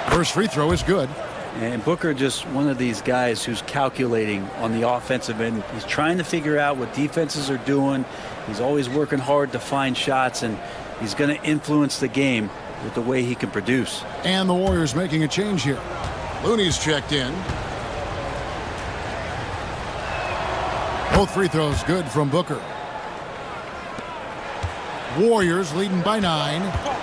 First free throw is good. And Booker, just one of these guys who's calculating on the offensive end. He's trying to figure out what defenses are doing. He's always working hard to find shots, and he's going to influence the game with the way he can produce. And the Warriors making a change here. Looney's checked in. Both free throws good from Booker. Warriors leading by 9.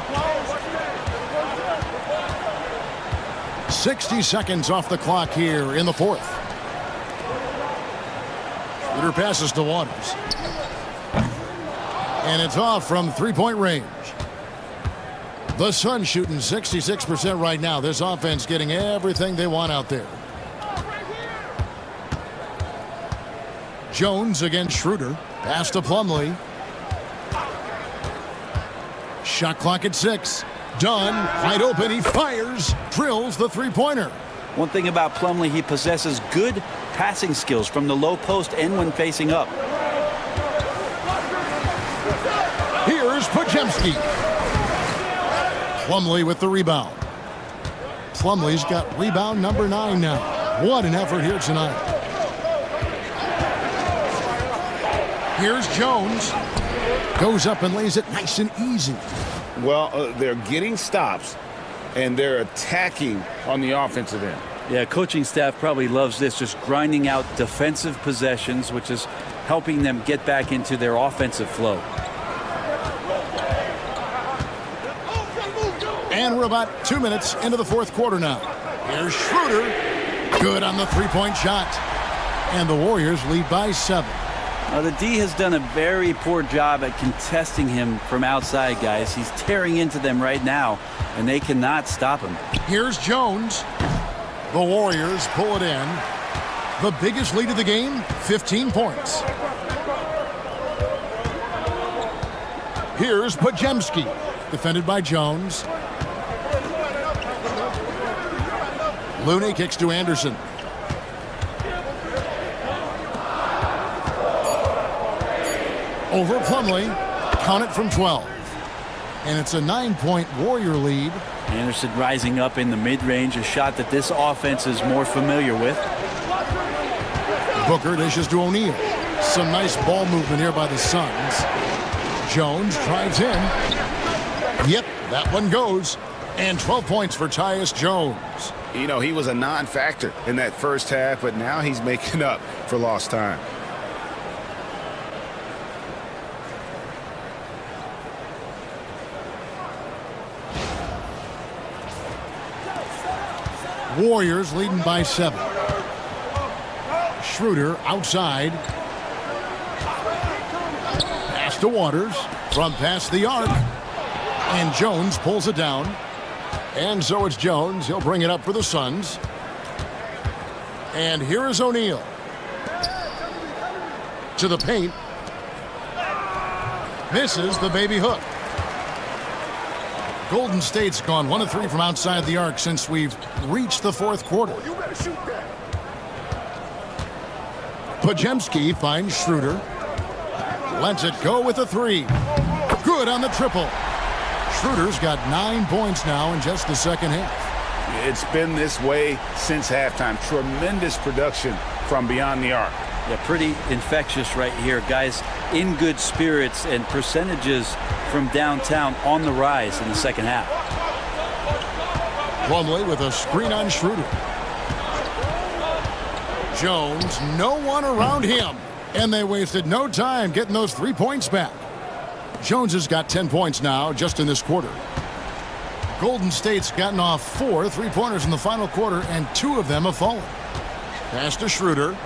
60 seconds off the clock here in the fourth. Shooter passes to Waters. And it's off from three-point range. The Suns shooting 66% right now. This offense getting everything they want out there. Jones against Schroeder. Pass to Plumlee. Shot clock at 6. Dunn, wide open, he fires, drills the three-pointer. One thing about Plumlee, he possesses good passing skills from the low post and when facing up. Here's Podziemski. Plumlee with the rebound. Plumlee's got rebound number 9 now. What an effort here tonight. Here's Jones. Goes up and lays it nice and easy. Well, they're getting stops, and they're attacking on the offensive end. Yeah, coaching staff probably loves this, just grinding out defensive possessions, which is helping them get back into their offensive flow. And we're about 2 minutes into the fourth quarter now. Here's Schroeder. Good on the three-point shot. And the Warriors lead by 7. The D has done a very poor job at contesting him from outside, guys. He's tearing into them right now, and they cannot stop him. Here's Jones. The Warriors pull it in. The biggest lead of the game, 15 points. Here's Podziemski, defended by Jones. Looney kicks to Anderson. Over Plumlee, count it from 12. And it's a 9-point Warrior lead. Anderson rising up in the mid-range, a shot that this offense is more familiar with. Booker dishes to O'Neal. Some nice ball movement here by the Suns. Jones drives in. Yep, that one goes. And 12 points for Tyus Jones. You know, he was a non-factor in that first half, but now he's making up for lost time. Warriors leading by 7. Schroeder outside. Pass to Waters from past the arc. And Jones pulls it down. And so it's Jones. He'll bring it up for the Suns. And here is O'Neal. To the paint. Misses the baby hook. Golden State's gone 1 of 3 from outside the arc since we've reached the fourth quarter. Podziemski finds Schroeder. Lets it go with a 3. Good on the triple. Schroeder's got 9 points now in just the second half. It's been this way since halftime. Tremendous production from beyond the arc. Yeah, pretty infectious right here. Guys in good spirits, and percentages from downtown on the rise in the second half. Plumlee with a screen on Schroeder. Jones, no one around him. And they wasted no time getting those 3 points back. Jones has got 10 points now just in this quarter. Golden State's gotten off 4 3-pointers in the final quarter, and 2 of them have fallen. Pass to Schroeder.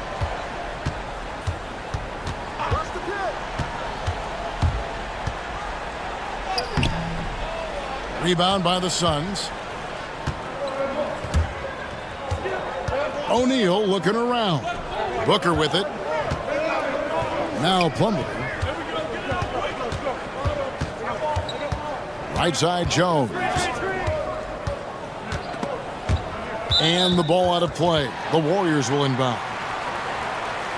Rebound by the Suns. O'Neal looking around. Booker with it. Now Plumlee. Right side Jones. And the ball out of play. The Warriors will inbound.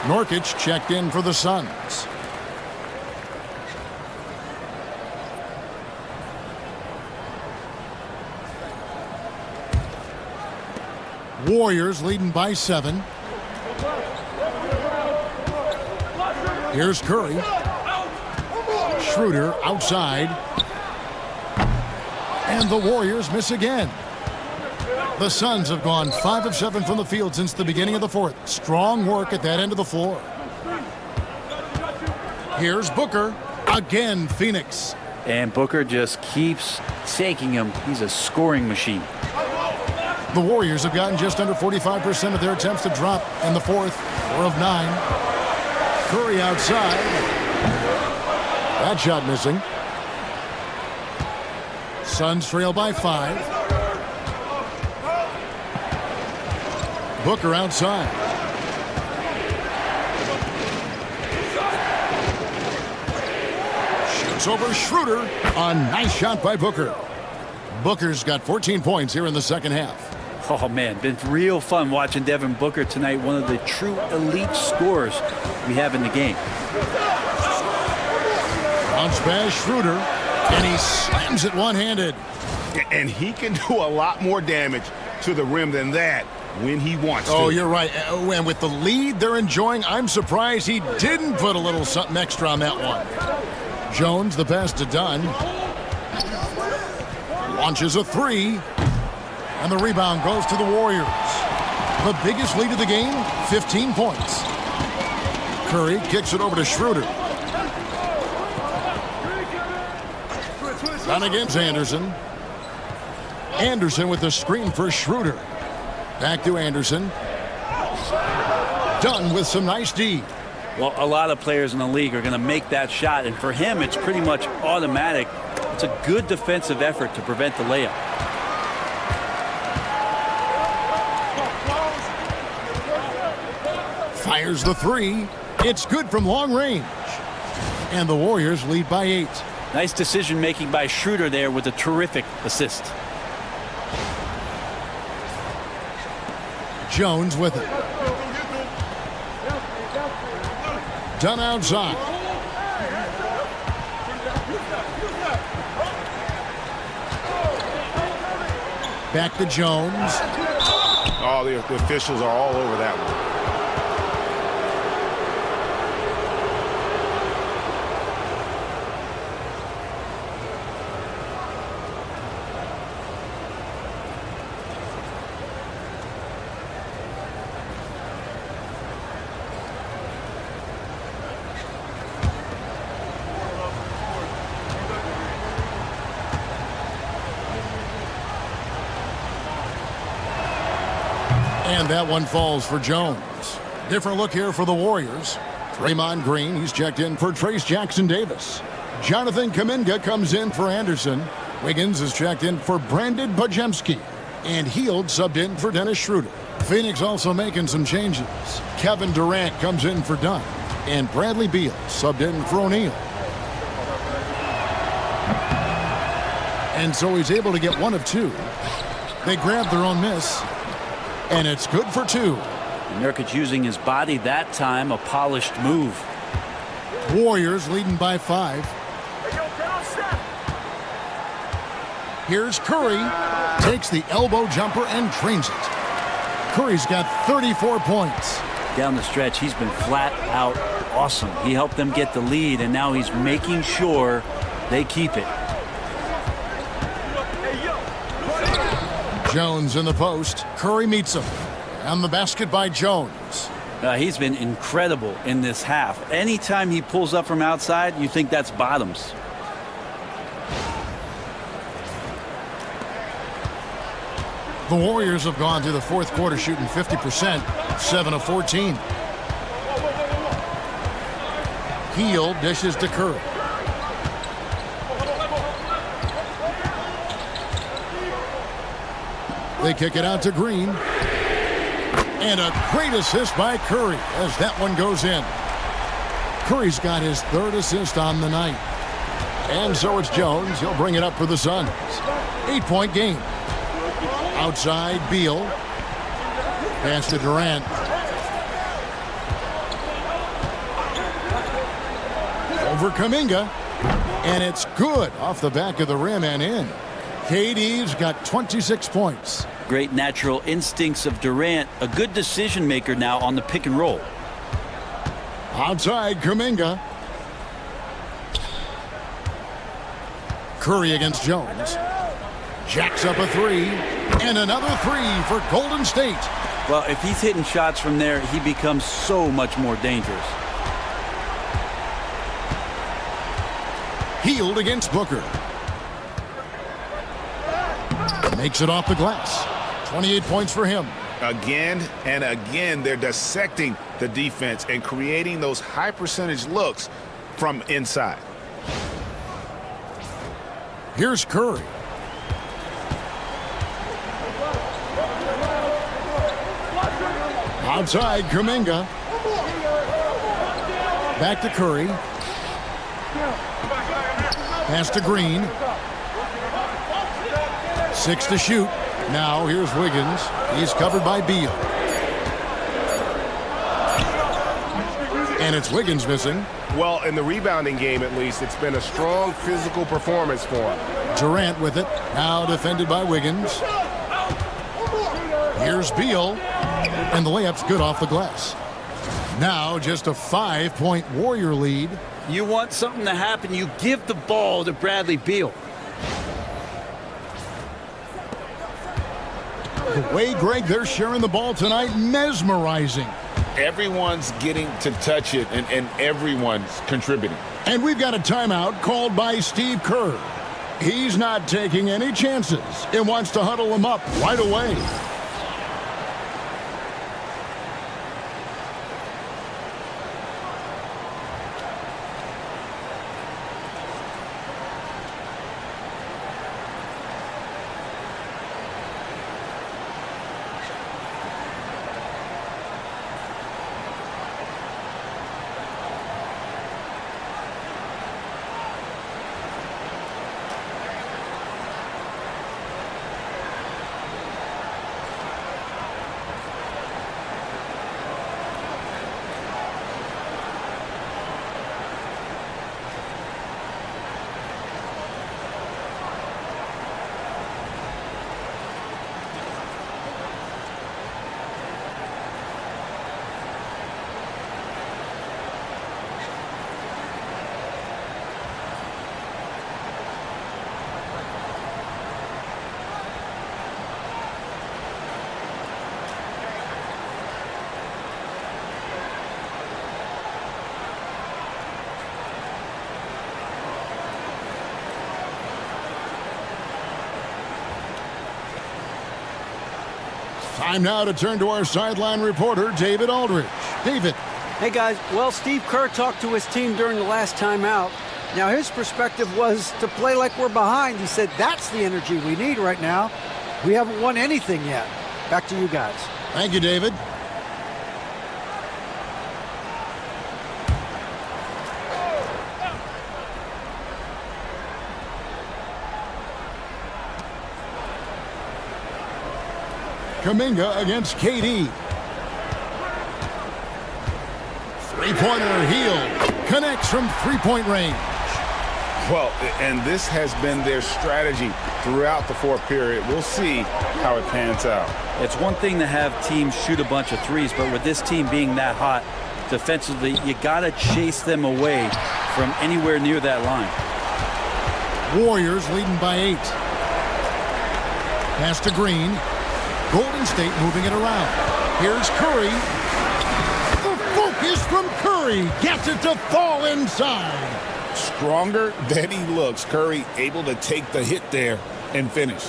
Nurkic checked in for the Suns. Warriors leading by 7. Here's Curry. Schroeder outside. And the Warriors miss again. The Suns have gone 5 of 7 from the field since the beginning of the fourth. Strong work at that end of the floor. Here's Booker. Again, Phoenix. And Booker just keeps taking him. He's a scoring machine. The Warriors have gotten just under 45% of their attempts to drop in the fourth, 4 of 9. Curry outside. That shot missing. Suns trail by 5. Booker outside. Shoots over Schroeder. A nice shot by Booker. Booker's got 14 points here in the second half. Oh, man, been real fun watching Devin Booker tonight. One of the true elite scorers we have in the game. Bounce pass Schroeder, and he slams it one-handed. And he can do a lot more damage to the rim than that when he wants to. Oh, you're right. And with the lead they're enjoying, I'm surprised he didn't put a little something extra on that one. Jones, the pass to Dunn. Launches a 3. And the rebound goes to the Warriors. The biggest lead of the game, 15 points. Curry kicks it over to Schroeder. Down against Anderson. Anderson with the screen for Schroeder. Back to Anderson. Dunn with some nice D. Well, a lot of players in the league are going to make that shot, and for him, it's pretty much automatic. It's a good defensive effort to prevent the layup. Fires the 3. It's good from long range. And the Warriors lead by 8. Nice decision-making by Schroeder there with a terrific assist. Jones with it. Dunn outside. Back to Jones. Oh, the officials are all over that one. And that one falls for Jones. Different look here for the Warriors. Draymond Green, he's checked in for Trace Jackson-Davis. Jonathan Kuminga comes in for Anderson. Wiggins is checked in for Brandon Bajemski. And Hield subbed in for Dennis Schroeder. Phoenix also making some changes. Kevin Durant comes in for Dunn. And Bradley Beal subbed in for O'Neal. And so he's able to get 1 of 2. They grab their own miss. And it's good for 2. Nurkic using his body that time, a polished move. Warriors leading by 5. Here's Curry. Takes the elbow jumper and drains it. Curry's got 34 points. Down the stretch, he's been flat out awesome. He helped them get the lead, and now he's making sure they keep it. Jones in the post. Curry meets him. And the basket by Jones. He's been incredible in this half. Anytime he pulls up from outside, you think that's bottoms. The Warriors have gone through the fourth quarter shooting 50%, 7 of 14. Hield dishes to Curry. They kick it out to Green. And a great assist by Curry as that one goes in. Curry's got his 3rd assist on the night. And so it's Jones. He'll bring it up for the Suns. 8-point game. Outside, Beal. Pass to Durant. Over Kuminga. And it's good off the back of the rim and in. KD's got 26 points. Great natural instincts of Durant. A good decision maker now on the pick and roll. Outside, Kuminga. Curry against Jones. Jacks up a 3. And another 3 for Golden State. Well, if he's hitting shots from there, he becomes so much more dangerous. Healed against Booker. Makes it off the glass. 28 points for him. Again and again, they're dissecting the defense and creating those high percentage looks from inside. Here's Curry. Outside, Kuminga. Back to Curry. Pass to Green. 6 to shoot. Now here's Wiggins. He's covered by Beal. And it's Wiggins missing. Well, in the rebounding game, at least, it's been a strong physical performance for him. Durant with it. Now defended by Wiggins. Here's Beal. And the layup's good off the glass. Now just a 5-point Warrior lead. You want something to happen, you give the ball to Bradley Beal. The way, Greg, they're sharing the ball tonight, mesmerizing. Everyone's getting to touch it, and everyone's contributing. And we've got a timeout called by Steve Kerr. He's not taking any chances and wants to huddle them up right away. Time now to turn to our sideline reporter, David Aldridge. David. Hey, guys. Well, Steve Kerr talked to his team during the last timeout. Now, his perspective was to play like we're behind. He said that's the energy we need right now. We haven't won anything yet. Back to you guys. Thank you, David. Kuminga against KD. Three-pointer Hield connects from three-point range. Well, and this has been their strategy throughout the fourth period. We'll see how it pans out. It's one thing to have teams shoot a bunch of threes, but with this team being that hot defensively, you got to chase them away from anywhere near that line. Warriors leading by 8. Pass to Green. Golden State moving it around. Here's Curry. The focus from Curry gets it to fall inside. Stronger than he looks. Curry able to take the hit there and finish.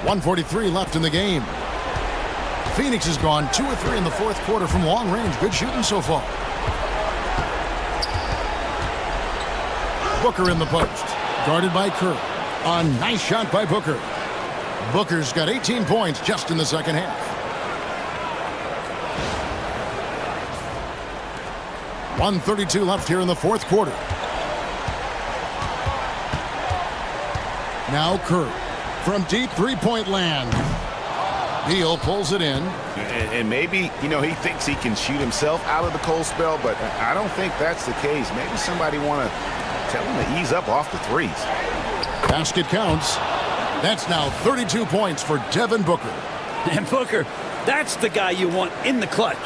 .143 left in the game. Phoenix has gone 2 of 3 in the fourth quarter from long range. Good shooting so far. Booker in the post. Guarded by Kerr. A nice shot by Booker. Booker's got 18 points just in the second half. 1:32 left here in the fourth quarter. Now Kerr from deep three-point land. Beal pulls it in. And maybe, he thinks he can shoot himself out of the cold spell, but I don't think that's the case. Maybe somebody want to tell him to ease up off the threes. Basket counts. That's now 32 points for Devin Booker. And Booker, that's the guy you want in the clutch.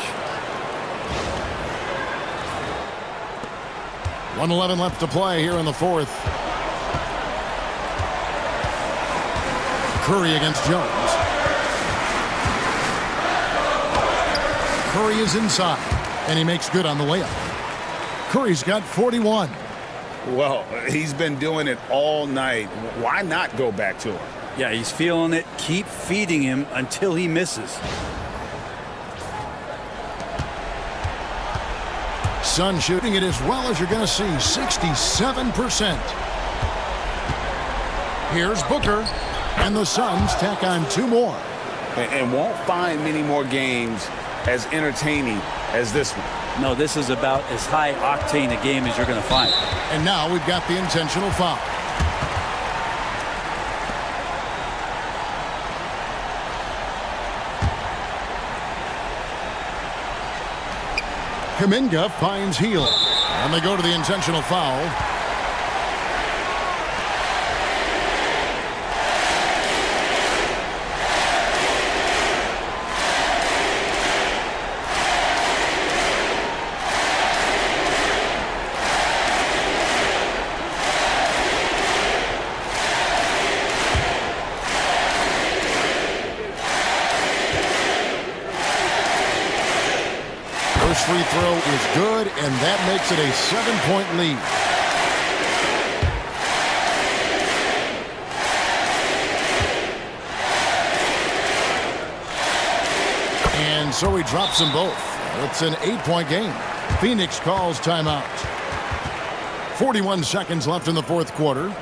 1:11 left to play here in the fourth. Curry against Jones. Curry is inside, and he makes good on the layup. Curry's got 41. Well, he's been doing it all night. Why not go back to him? Yeah, he's feeling it. Keep feeding him until he misses. Sun shooting it as well as you're going to see, 67%. Here's Booker, and the Suns tack on 2 more. And won't find many more games as entertaining as this one. No, this is about as high octane a game as you're going to find. And now we've got the intentional foul. Kuminga finds Heel, and they go to the intentional foul. First free throw is good, and that makes it a 7-point lead. And so he drops them both. It's an 8-point game. Phoenix calls timeout. 41 seconds left in the fourth quarter.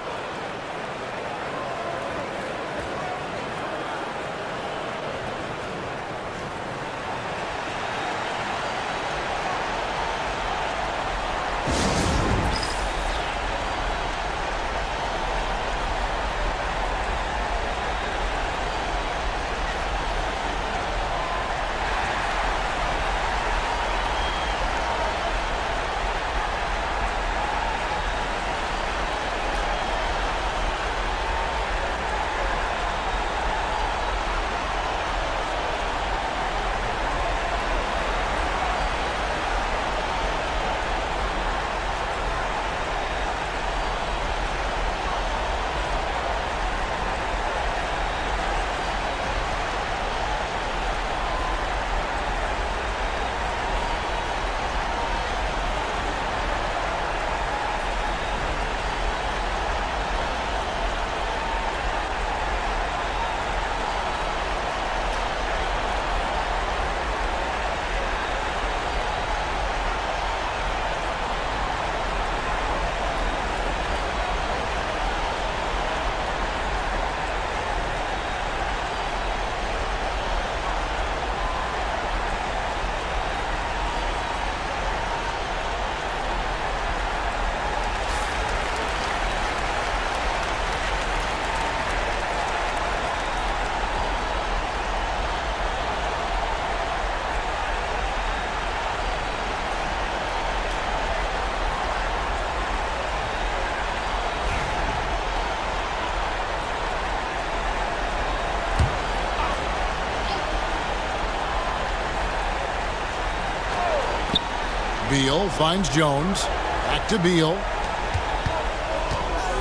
Beal finds Jones. Back to Beal.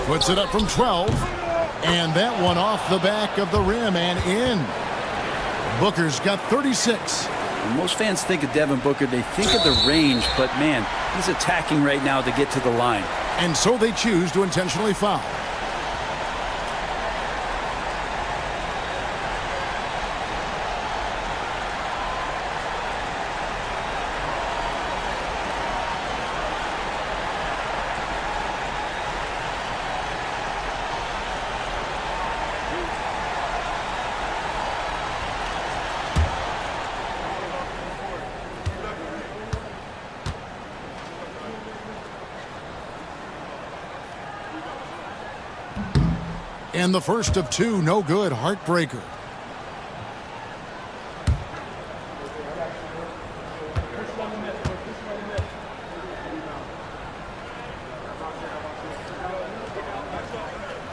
Puts it up from 12. And that one off the back of the rim and in. Booker's got 36. When most fans think of Devin Booker, they think of the range, but man, he's attacking right now to get to the line. And so they choose to intentionally foul. And the first of two, no good, heartbreaker.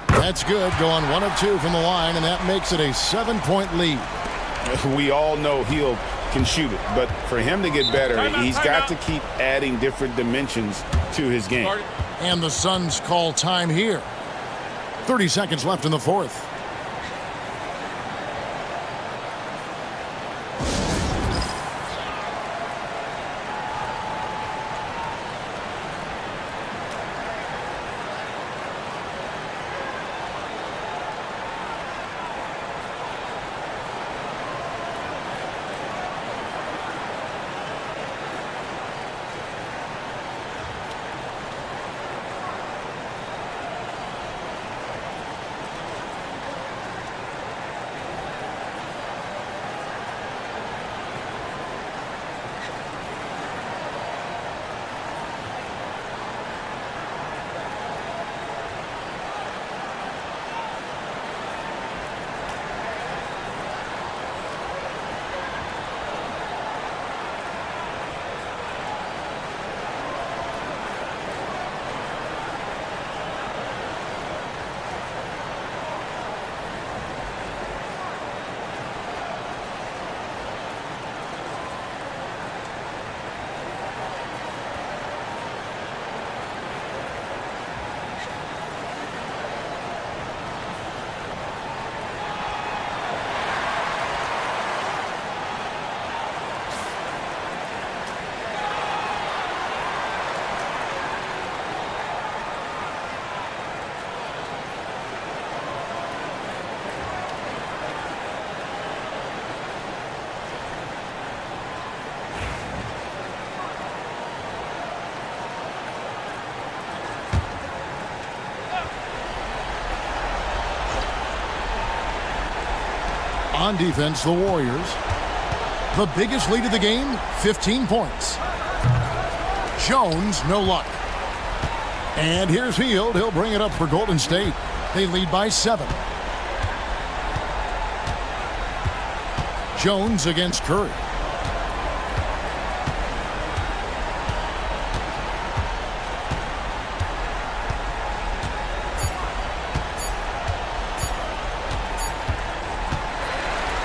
That's good, going 1 of 2 from the line, and that makes it a 7-point lead. We all know he can shoot it, but for him to get better, he's got to keep adding different dimensions to his game. And the Suns call time here. 30 seconds left in the fourth. On defense, the Warriors. The biggest lead of the game, 15 points. Jones, no luck. And here's Hield. He'll bring it up for Golden State. They lead by 7. Jones against Curry.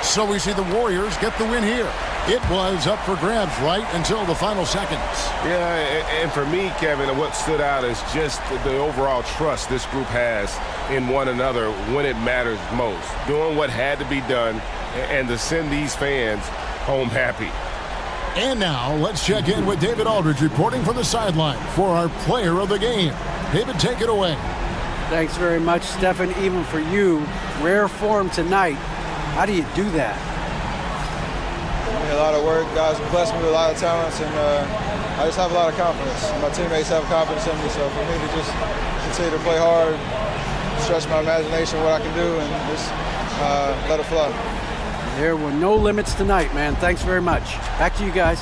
So we see the Warriors get the win here. It was up for grabs right until the final seconds. Yeah, and for me, Kevin, what stood out is just the overall trust this group has in one another when it matters most. Doing what had to be done and to send these fans home happy. And now let's check in with David Aldridge reporting from the sideline for our player of the game. David, take it away. Thanks very much, Stephen. Even for you, rare form tonight. How do you do that? A lot of work. Guys blessed me with a lot of talents, and I just have a lot of confidence. My teammates have confidence in me, so for me to just continue to play hard, stretch my imagination, what I can do, and just let it fly. There were no limits tonight, man. Thanks very much. Back to you guys.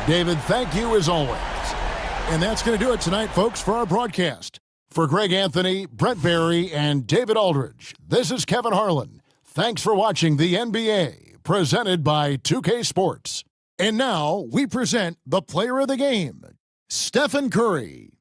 David, thank you as always. And that's going to do it tonight, folks, for our broadcast. For Greg Anthony, Brent Barry, and David Aldridge, this is Kevin Harlan. Thanks for watching the NBA, presented by 2K Sports. And now we present the player of the game, Stephen Curry.